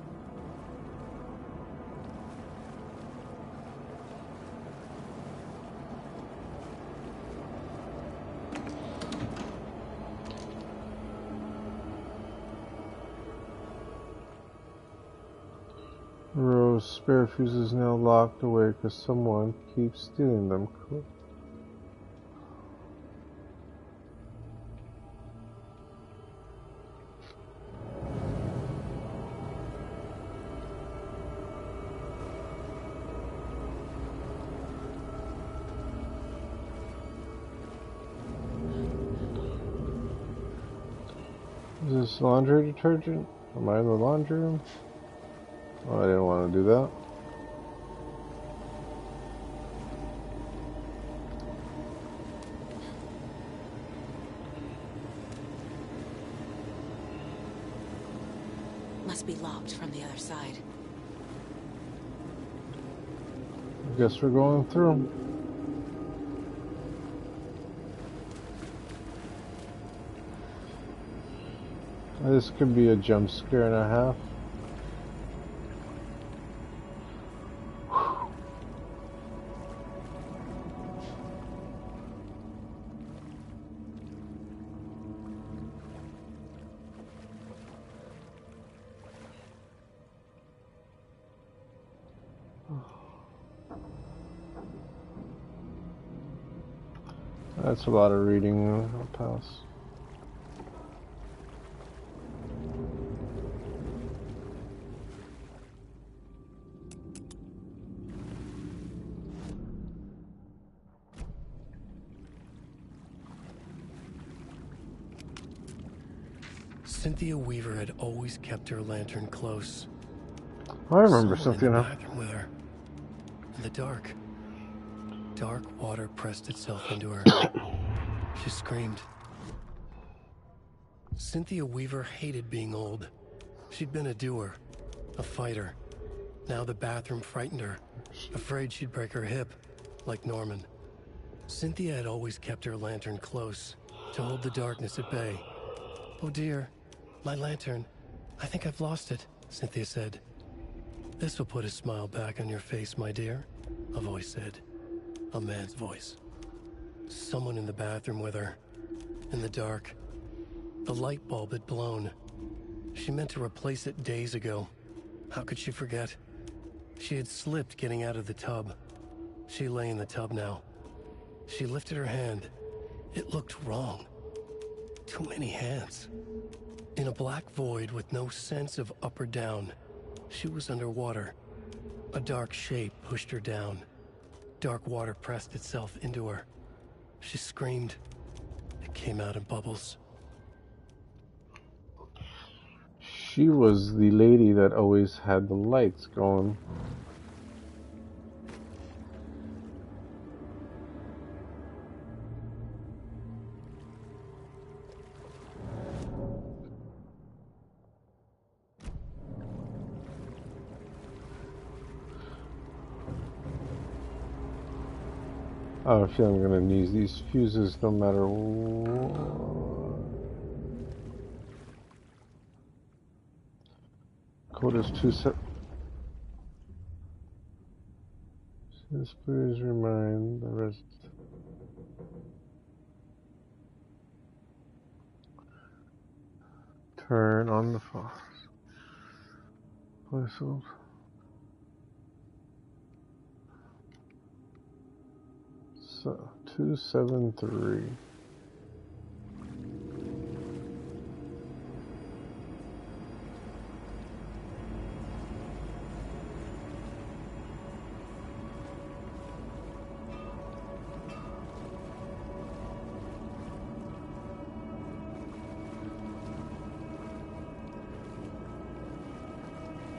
Rose, spare fuse is now locked away because someone keeps stealing them. Cool. Is this laundry detergent? Am I in the laundry room? Oh, I didn't want to do that. Must be locked from the other side. I guess we're going through. This could be a jump scare and a half. That's a lot of reading. I'll pass. Cynthia Weaver had always kept her lantern close. I remember Someone Cynthia in the now. bathroom with her. In the dark. Dark water pressed itself into her. She screamed. Cynthia Weaver hated being old. She'd been a doer, a fighter. Now the bathroom frightened her, afraid she'd break her hip, like Norman. Cynthia had always kept her lantern close, to hold the darkness at bay. "Oh dear, my lantern. I think I've lost it," Cynthia said. "This will put a smile back on your face, my dear," a voice said. A man's voice. Someone in the bathroom with her. In the dark. The light bulb had blown. She meant to replace it days ago. How could she forget? She had slipped getting out of the tub. She lay in the tub now. She lifted her hand. It looked wrong. Too many hands. In a black void with no sense of up or down, she was underwater. A dark shape pushed her down. Dark water pressed itself into her. She screamed. It came out in bubbles. She was the lady that always had the lights going. I feel I'm gonna use these fuses no matter what. Code is 27. Please remind the rest. Turn on the fox. Whistled. So 273.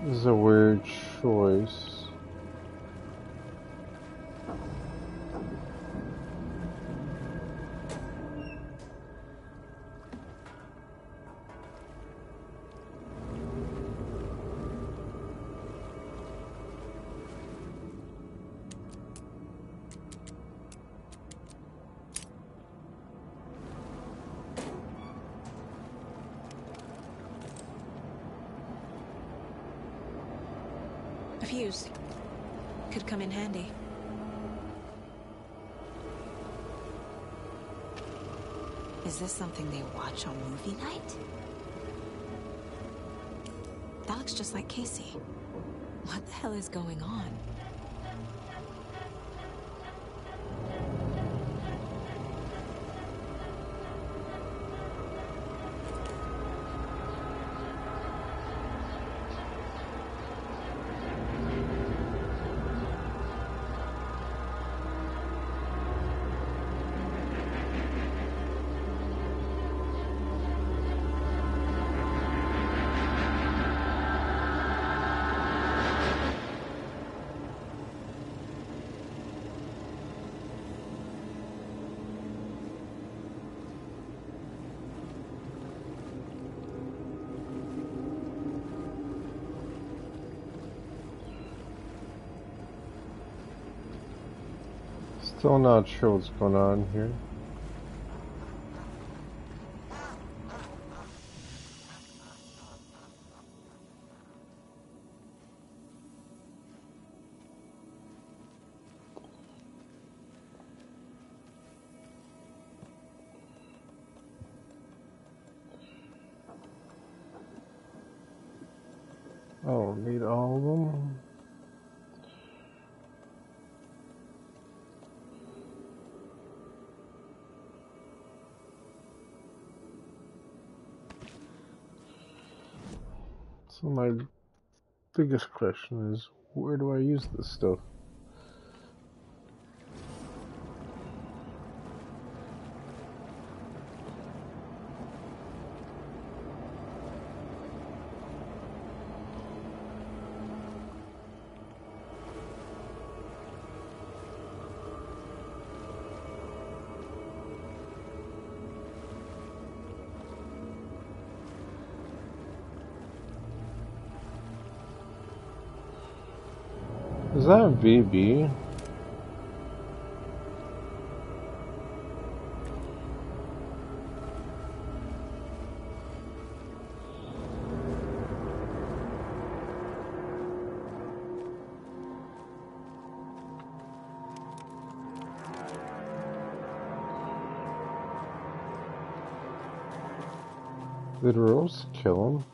This is a weird choice. A fuse. Could come in handy. Is this something they watch on movie night? That looks just like Casey. What the hell is going on? Still not sure what's going on here. Oh, need all of them? So my biggest question is, where do I use this stuff? Is that VB? Did Rose kill him?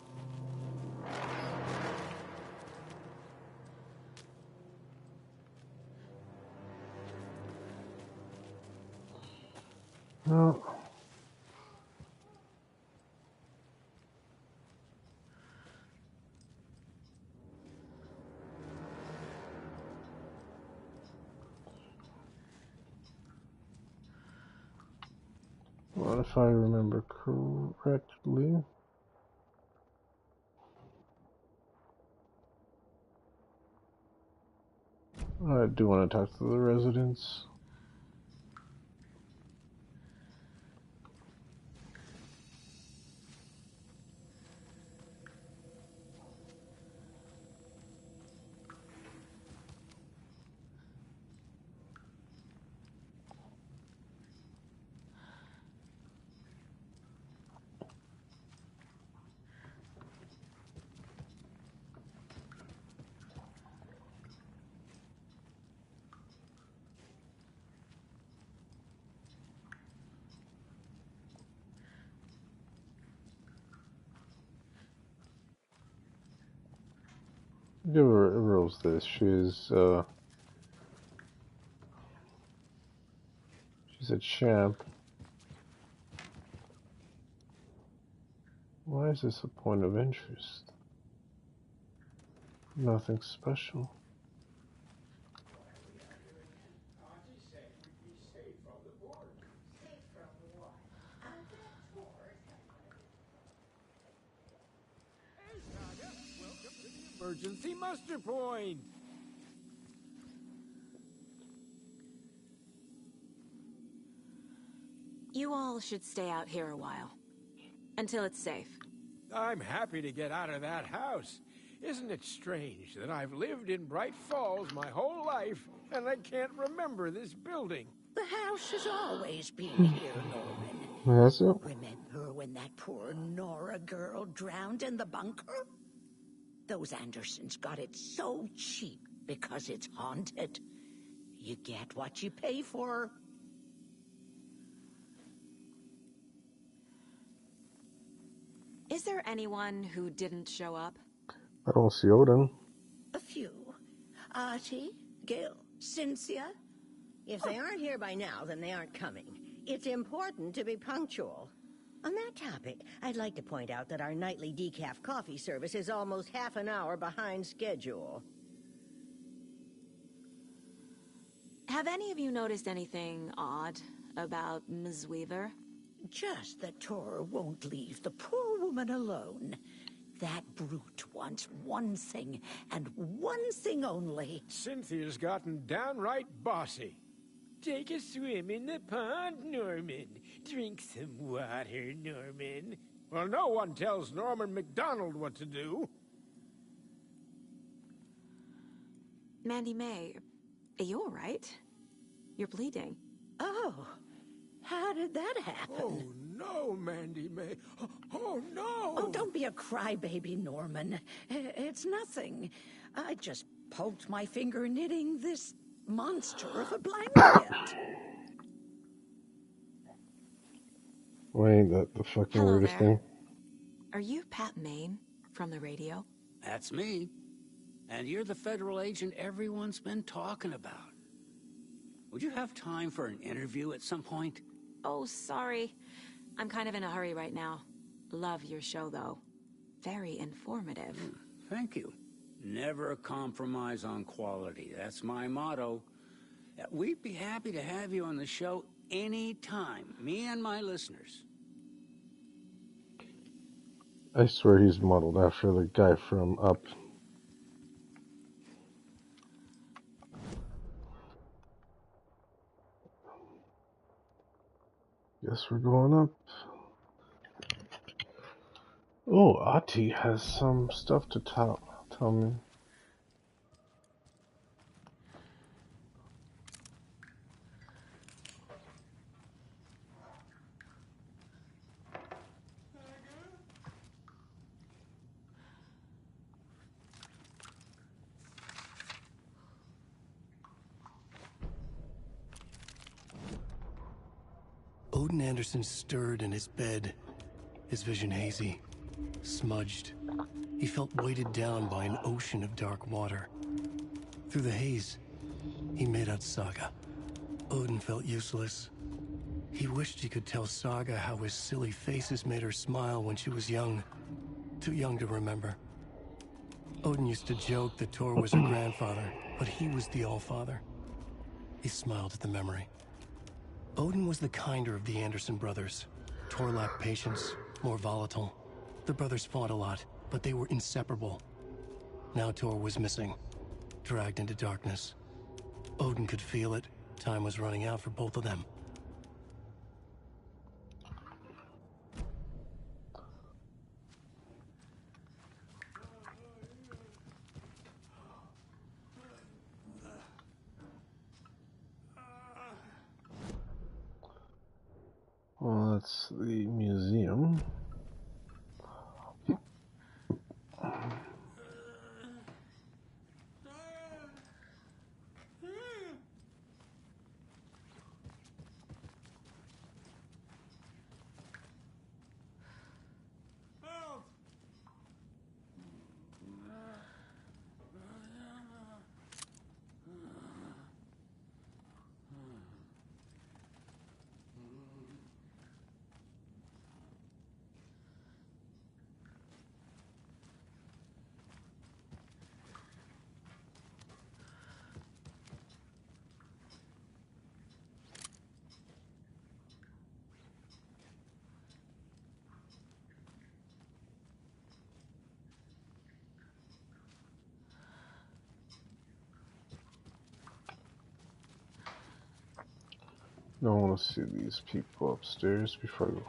No. What if I remember correctly? I do want to talk to the residents. Give Rose this. She's a champ. Why is this a point of interest? Nothing special. Emergency muster point! You all should stay out here a while. Until it's safe. I'm happy to get out of that house. Isn't it strange that I've lived in Bright Falls my whole life, and I can't remember this building? The house has always been here, Norman. Has it? Remember when that poor Nora girl drowned in the bunker? Those Andersons got it so cheap because it's haunted. You get what you pay for. Is there anyone who didn't show up? I don't see Odin. A few. Artie, Gil, Cynthia. If they aren't here by now, then they aren't coming. It's important to be punctual. On that topic, I'd like to point out that our nightly decaf coffee service is almost half an hour behind schedule. Have any of you noticed anything odd about Ms. Weaver? Just that Tor won't leave the poor woman alone. That brute wants one thing, and one thing only. Cynthia's gotten downright bossy. Take a swim in the pond, Norman. Drink some water, Norman. Well, no one tells Norman MacDonald what to do. Mandy May, are you all right? You're bleeding. Oh, how did that happen? Oh, no, Mandy May. Oh, no! Oh, don't be a crybaby, Norman. It's nothing. I just poked my finger knitting this monster of a blanket. Why ain't that the fucking Hello weirdest there. thing? Are you Pat Maine from the radio? That's me. And you're the federal agent everyone's been talking about. Would you have time for an interview at some point? Oh, sorry. I'm kind of in a hurry right now. Love your show, though. Very informative. Thank you. Never compromise on quality. That's my motto. We'd be happy to have you on the show anytime, me and my listeners. I swear he's modeled after the guy from Up. Guess we're going up. Oh, Ati has some stuff to tell me. Odin Anderson stirred in his bed, his vision hazy, smudged. He felt weighted down by an ocean of dark water. Through the haze, he made out Saga. Odin felt useless. He wished he could tell Saga how his silly faces made her smile when she was young. Too young to remember. Odin used to joke that Tor was her grandfather, but he was the Allfather. He smiled at the memory. Odin was the kinder of the Anderson brothers. Tor lacked patience, more volatile. The brothers fought a lot, but they were inseparable. Now Tor was missing, dragged into darkness. Odin could feel it. Time was running out for both of them. Well, that's the museum. I want to see these people upstairs before I go.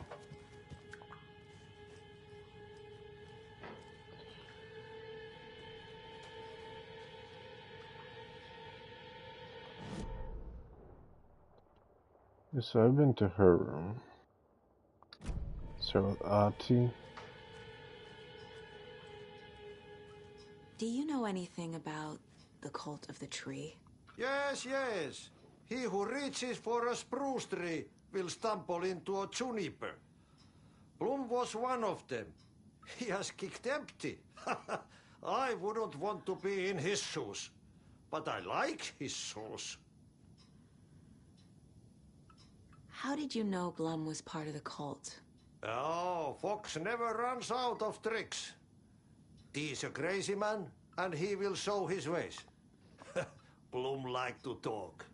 Yes, I've been to her room. Start with Ahti. Do you know anything about the Cult of the Tree? Yes, yes. He who reaches for a spruce tree will stumble into a juniper. Bloom was one of them. He has kicked empty. I wouldn't want to be in his shoes, but I like his shoes. How did you know Blum was part of the cult? Oh, Fox never runs out of tricks. He's a crazy man, and he will show his ways. Bloom like to talk.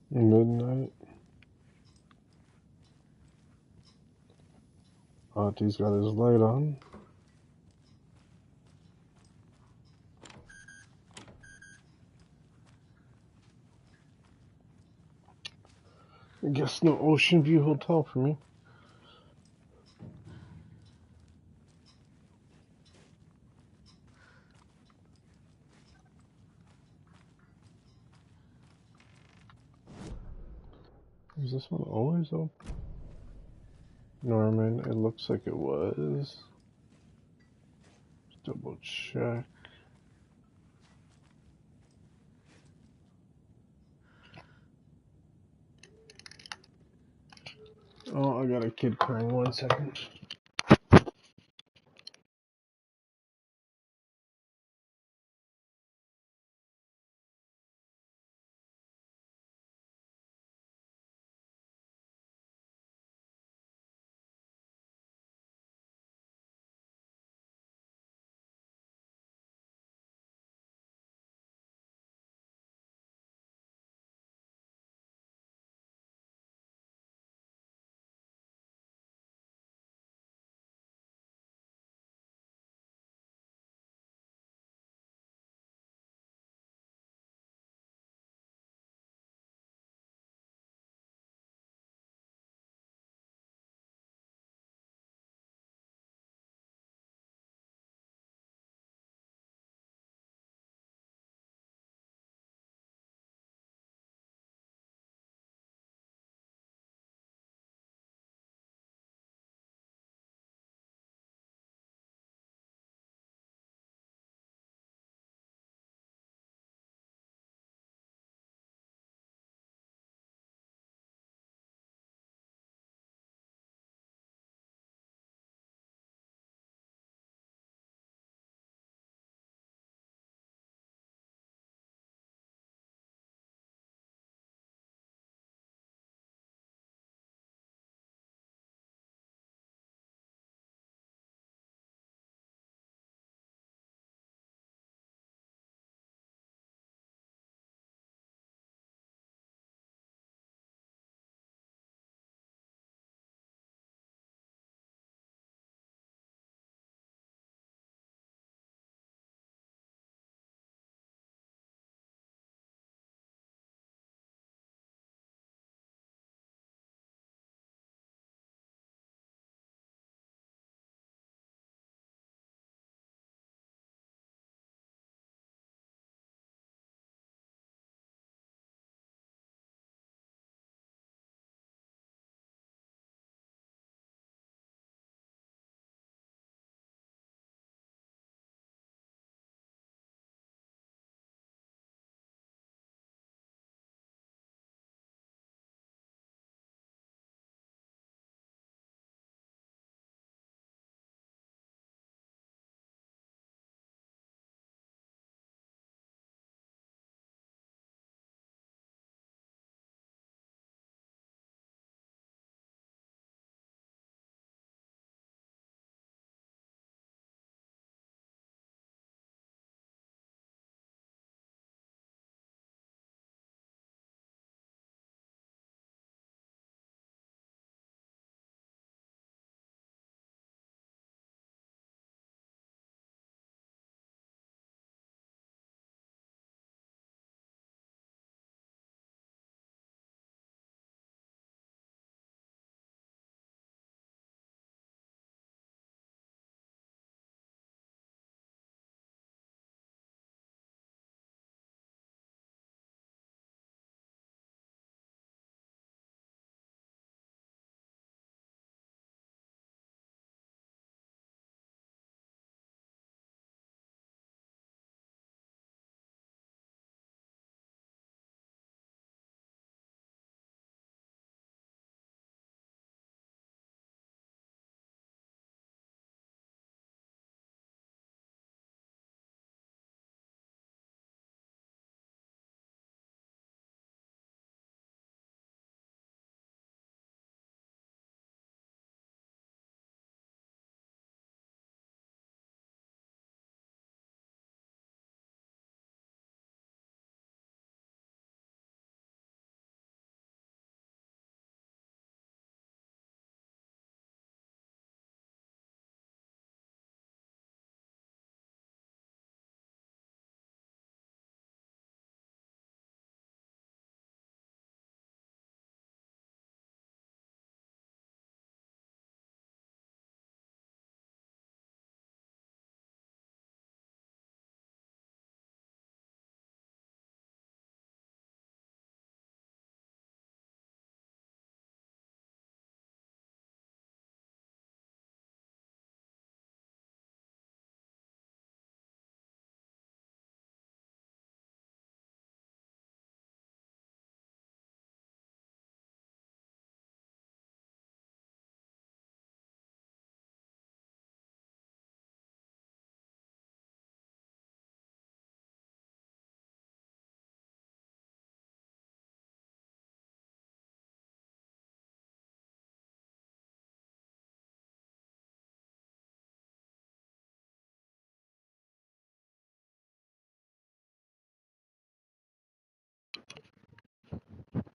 Midnight. Ahti's got his light on. I guess no Ocean View Hotel for me. Is this one always open? Norman, it looks like it was. Just double check. Oh, I got a kid crying. 1 second.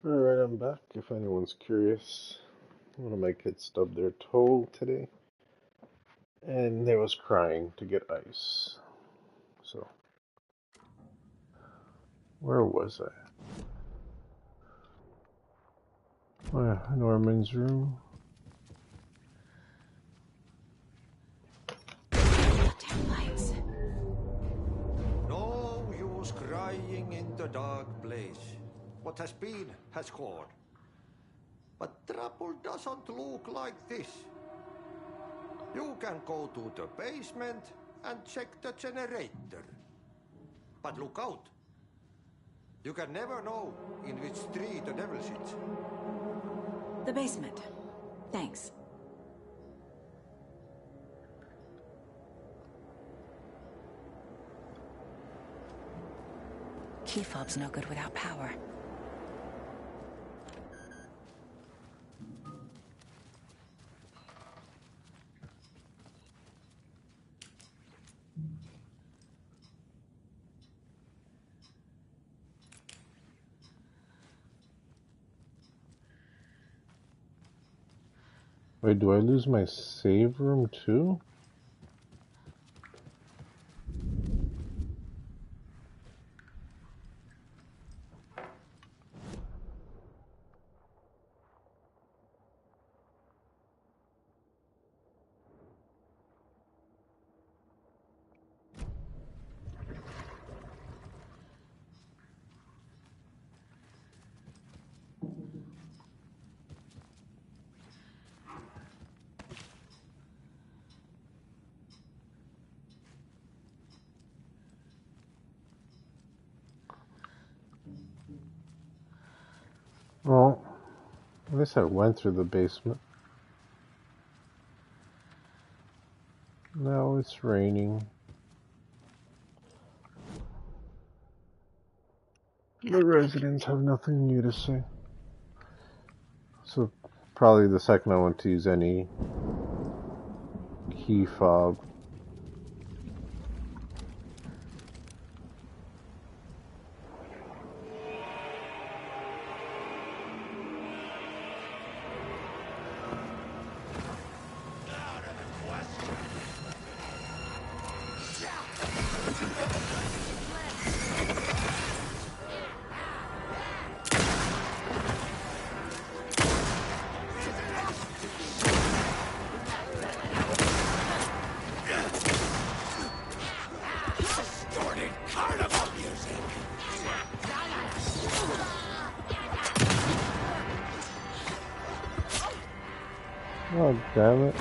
Alright, I'm back. If anyone's curious, one of my kids stubbed their toe today, and they was crying to get ice. So, where was I? Oh yeah, Norman's room. Damn lights. No use crying in the dark place. What has been has gone. But trouble doesn't look like this. You can go to the basement and check the generator. But look out. You can never know in which tree the devil sits. The basement. Thanks. Key fob's no good without power. Wait, do I lose my save room too? Well, at least I went through the basement. Now it's raining. The residents have nothing new to say. So probably the second I want to use any key fob. Oh, damn it.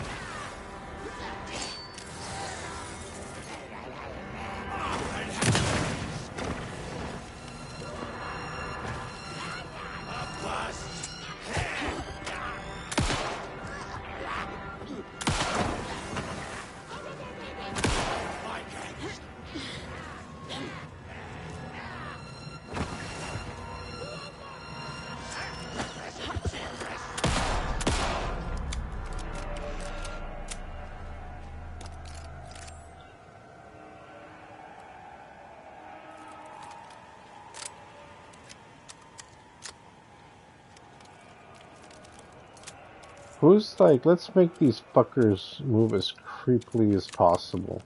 Who's like, let's make these fuckers move as creepily as possible.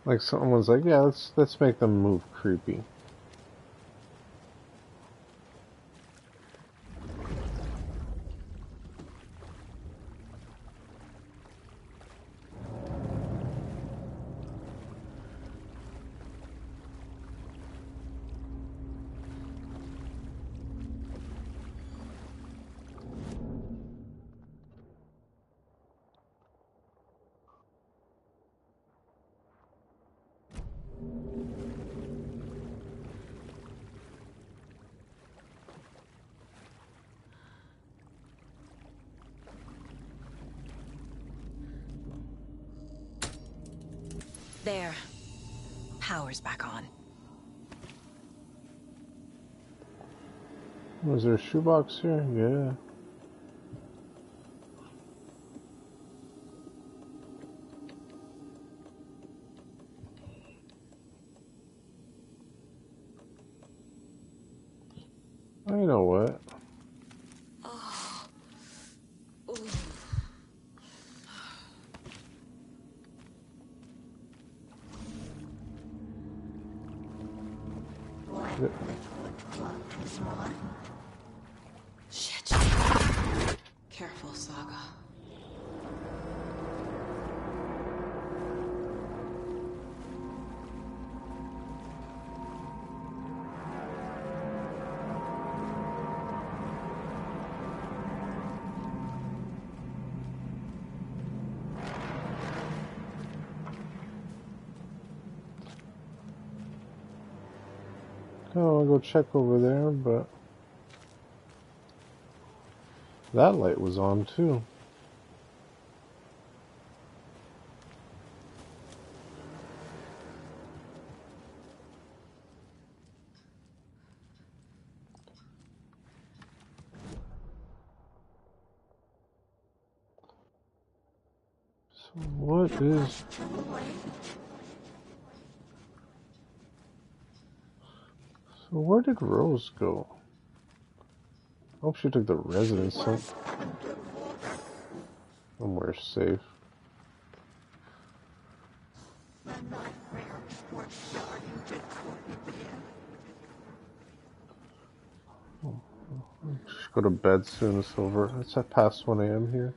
Like someone's like, yeah, let's make them move creepy. There. Power's back on. Was there a shoebox here? Yeah. I know what. Shit. Careful, Saga. Oh, I'll go check over there, but that light was on too. So what is... So where did Rose go? I hope she took the residence somewhere safe. Just go to bed soon, Silver. It's at past 1 a.m. here.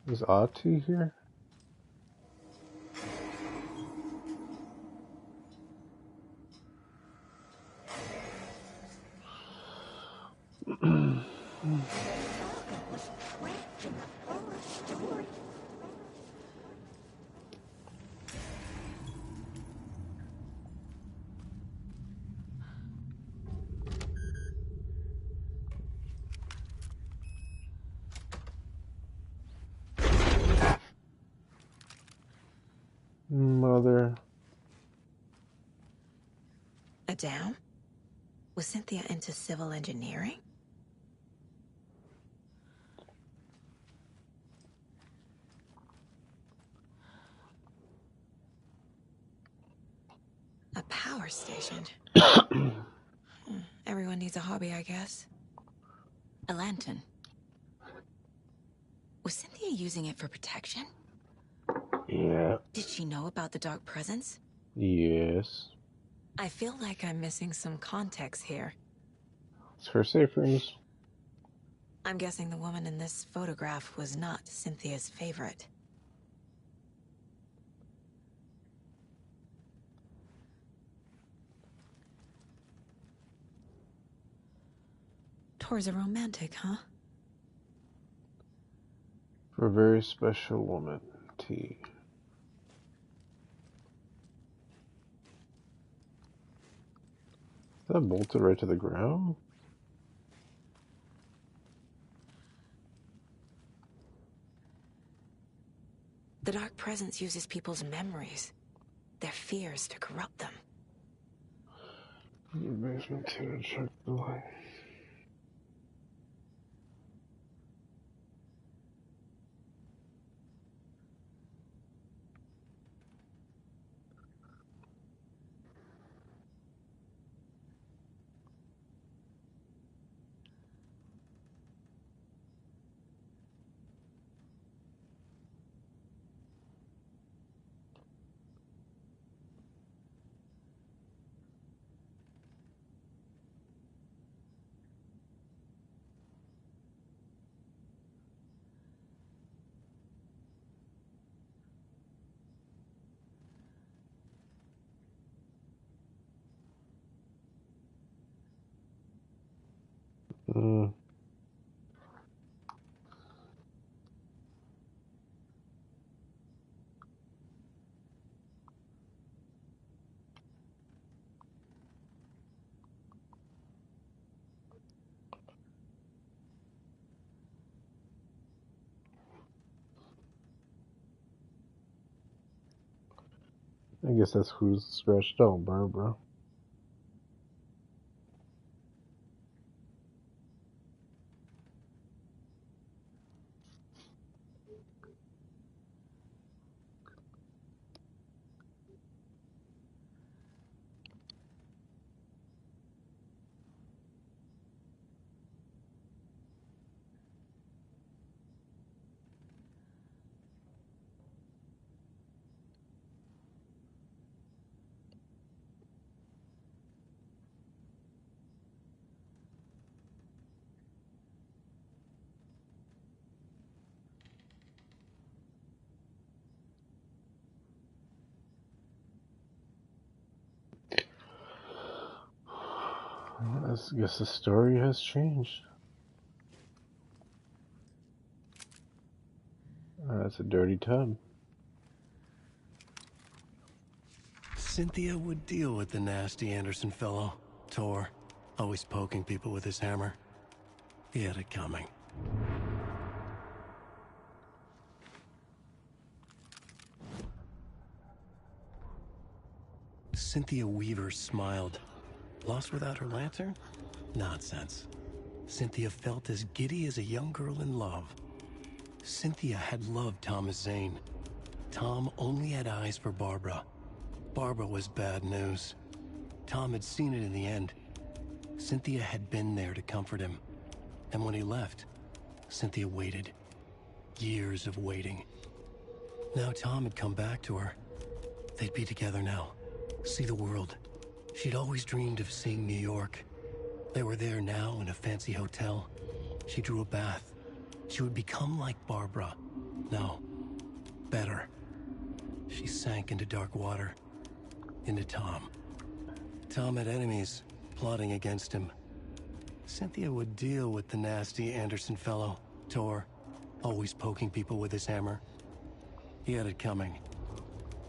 Is Ahti here? Mother. Adam? Was Cynthia into civil engineering? A power station. Everyone needs a hobby, I guess. A lantern. Was Cynthia using it for protection? Yeah. Did she know about the dark presence? Yes. I feel like I'm missing some context here. It's her safe rooms. I'm guessing the woman in this photograph was not Cynthia's favorite. Tor's a romantic, huh? For a very special woman, T. Is that bolted right to the ground? The dark presence uses people's memories, their fears to corrupt them. Basement 2, check the light. I guess that's who's scratched out, Barbara. I guess the story has changed. That's a dirty tub. Cynthia would deal with the nasty Anderson fellow, Tor, always poking people with his hammer. He had it coming. Cynthia Weaver smiled. Lost without her lantern? Nonsense. Cynthia felt as giddy as a young girl in love. Cynthia had loved Thomas Zane. Tom only had eyes for Barbara. Barbara was bad news. Tom had seen it in the end. Cynthia had been there to comfort him. And when he left, Cynthia waited. Years of waiting. Now Tom had come back to her. They'd be together now. See the world. She'd always dreamed of seeing New York. They were there now in a fancy hotel. She drew a bath. She would become like Barbara. No, better. She sank into dark water. Into Tom. Tom had enemies plotting against him. Cynthia would deal with the nasty Anderson fellow, Tor, always poking people with his hammer. He had it coming.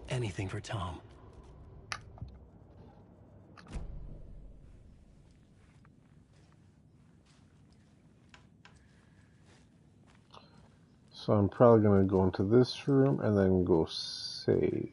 Anything for Tom. So I'm probably gonna go into this room and then go save.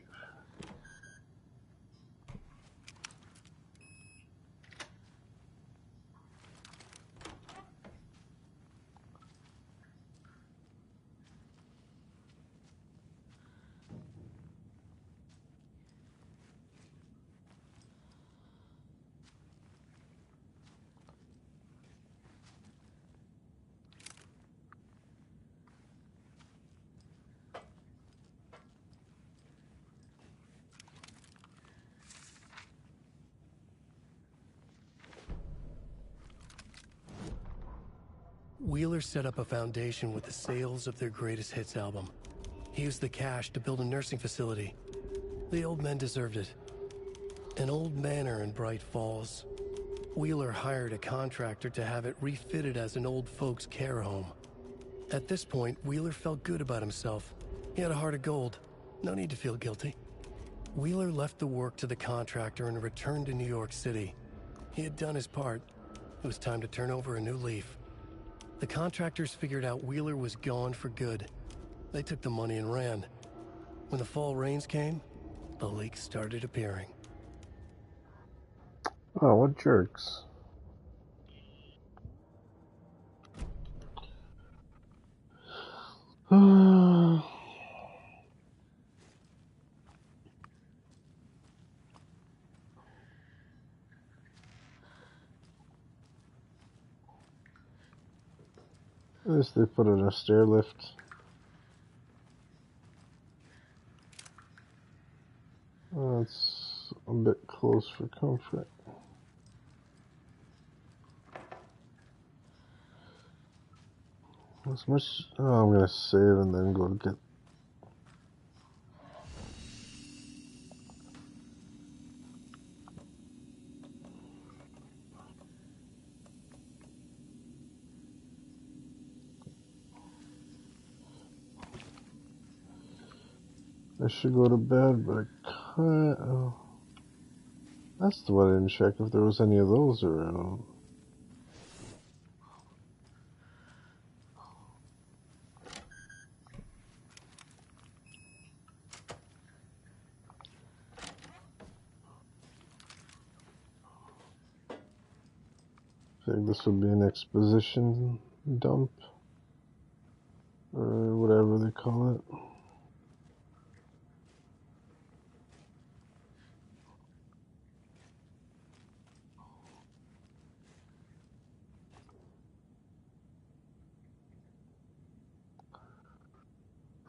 Wheeler set up a foundation with the sales of their greatest hits album. He used the cash to build a nursing facility. The old men deserved it. An old manor in Bright Falls. Wheeler hired a contractor to have it refitted as an old folks' care home. At this point, Wheeler felt good about himself. He had a heart of gold. No need to feel guilty. Wheeler left the work to the contractor and returned to New York City. He had done his part. It was time to turn over a new leaf. The contractors figured out Wheeler was gone for good. They took the money and ran. When the fall rains came, the leaks started appearing. Oh, what jerks. At least they put in a stair lift. That's a bit close for comfort. As much. Oh, I'm gonna save and then go get. I should go to bed, but I can't. Oh. That's the one I didn't check if there was any of those around. I think this would be an exposition dump, or whatever they call it.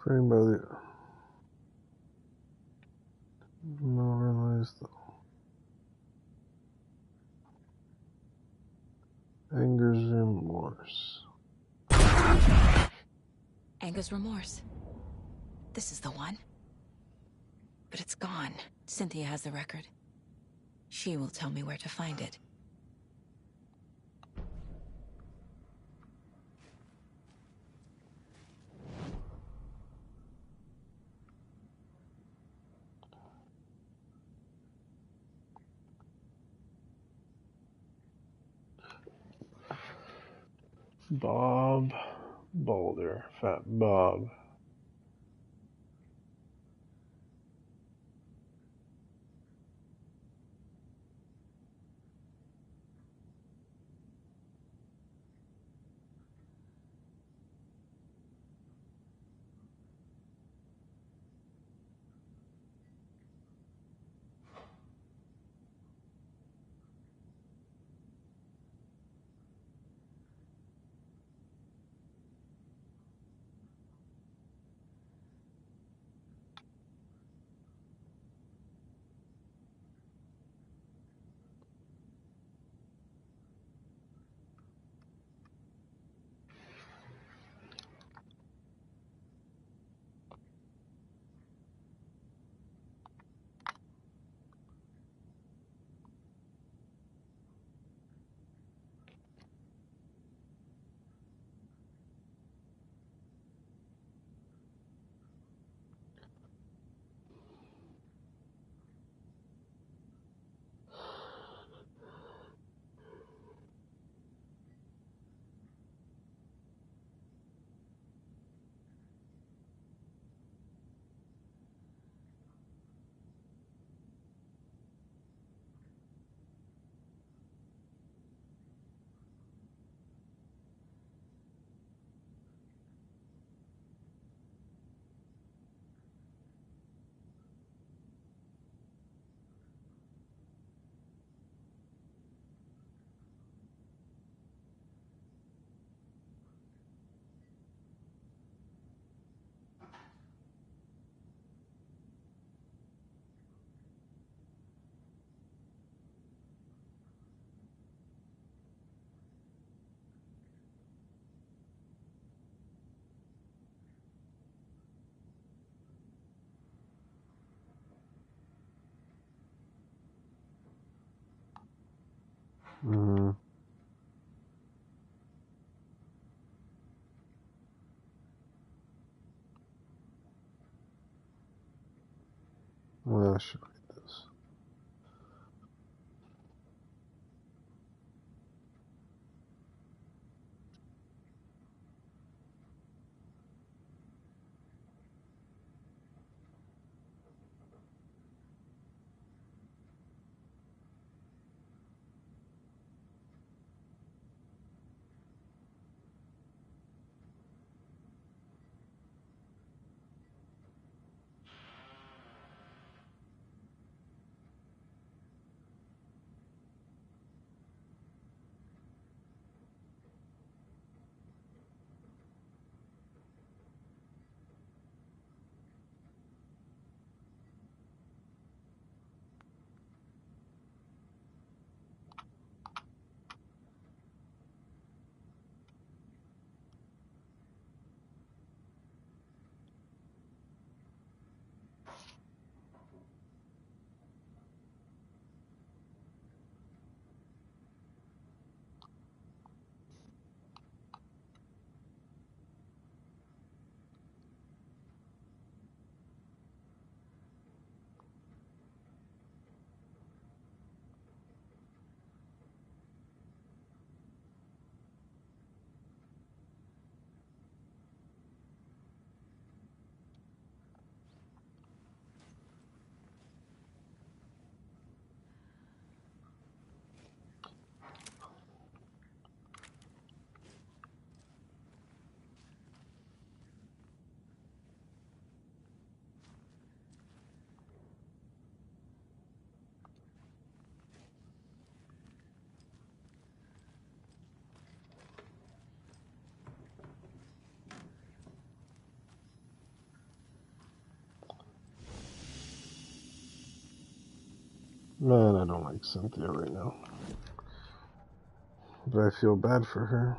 Framed by the... No, realize though. Anger's remorse. Anger's remorse. This is the one. But it's gone. Cynthia has the record. She will tell me where to find it. Bob Boulder. Fat Bob. Mm-hmm. Well, I should read this. Man, I don't like Cynthia right now. But I feel bad for her.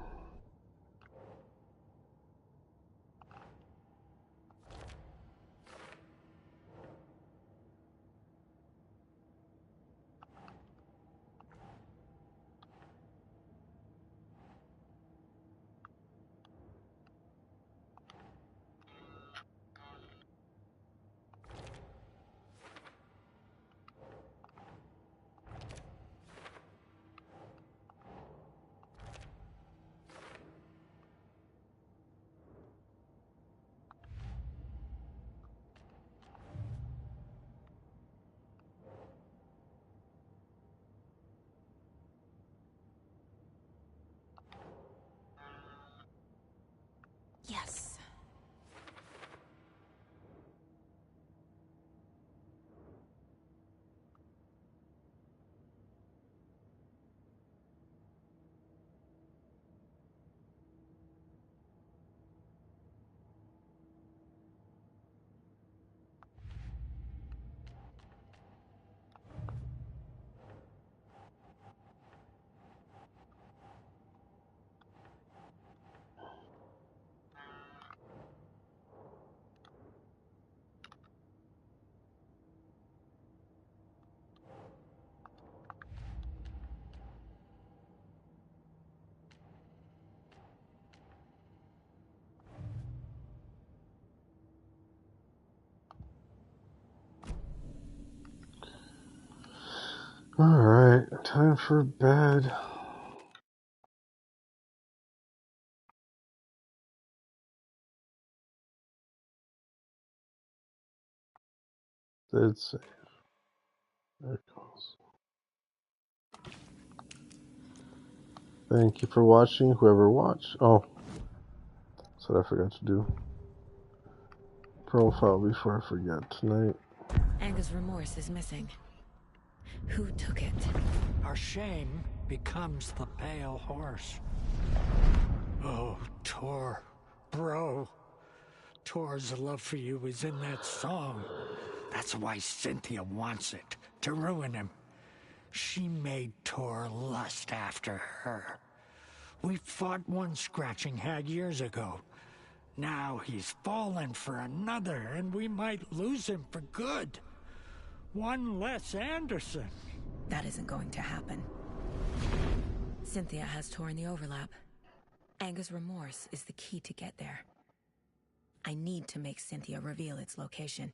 Yes. Alright, time for bed. Dead safe. There it goes. Thank you for watching, whoever watched. Oh, that's what I forgot to do. Profile before I forget tonight. Anger's remorse is missing. Who took it? Our shame becomes the pale horse. Oh, Tor. Bro. Tor's love for you is in that song. That's why Cynthia wants it, to ruin him. She made Tor lust after her. We fought one scratching hag years ago. Now he's fallen for another, and we might lose him for good. One less Anderson. That isn't going to happen. Cynthia has Tor in the overlap. Anger's remorse is the key to get there. I need to make Cynthia reveal its location.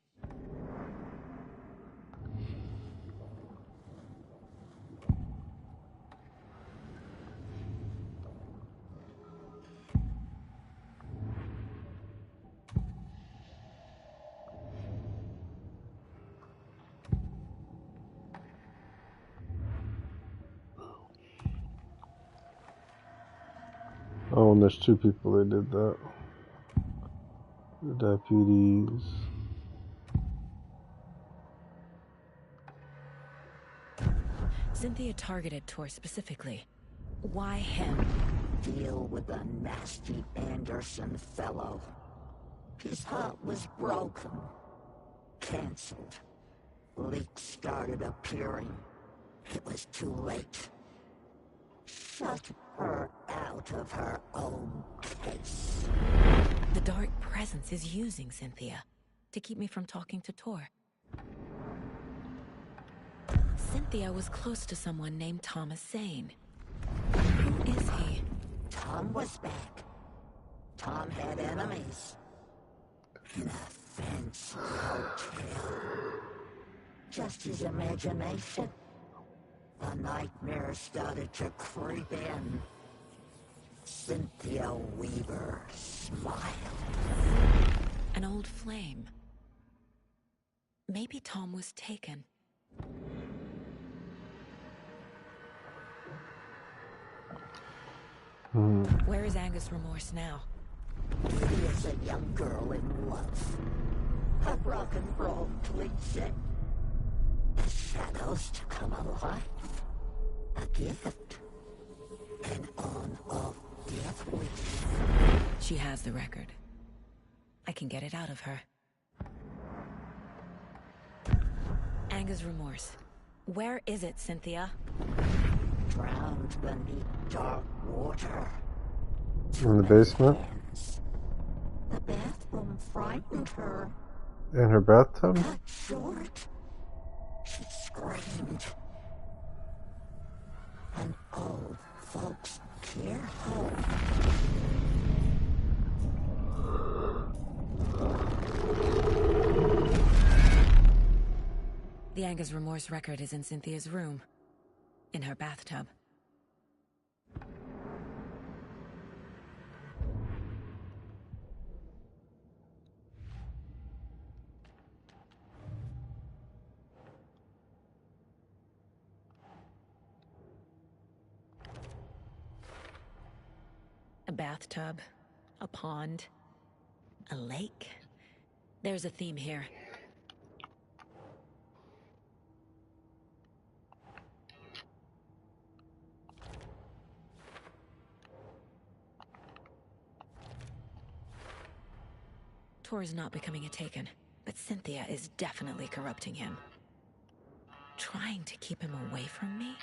Oh, and there's two people that did that. The deputies. Cynthia targeted Tor specifically. Why him? Deal with the nasty Anderson fellow. His heart was broken. Cancelled. Leaks started appearing. It was too late. Shut her out of her own case. The Dark Presence is using Cynthia to keep me from talking to Tor. Cynthia was close to someone named Thomas Zane. Who is he? Tom was back. Tom had enemies. In a fancy hotel. Just his imagination. The nightmare started to creep in. Cynthia Weaver smiled. An old flame. Maybe Tom was taken. Where is Anger's remorse now? He is a young girl in love. A rock and roll cliche. The shadows to come alive. A gift. An on-off death wish. She has the record. I can get it out of her. Anger's remorse. Where is it, Cynthia? Drowned beneath dark water. In the basement? The bathroom frightened her. In her bathtub? Cut short. She screamed. An old folks care home. The Anger's remorse record is in Cynthia's room. In her bathtub. A bathtub, a pond, A lake? There's a theme here. Tor is not becoming a Taken, but Cynthia is definitely corrupting him. Trying to keep him away from me?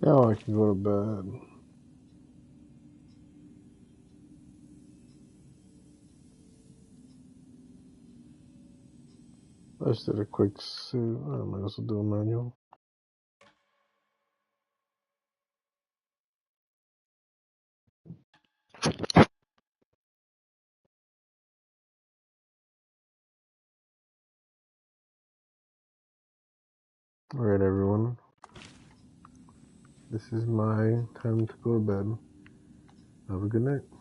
Now I can go to bed. I just did a quick suit. I might as well do a manual. Alright, everyone. This is my time to go to bed. Have a good night.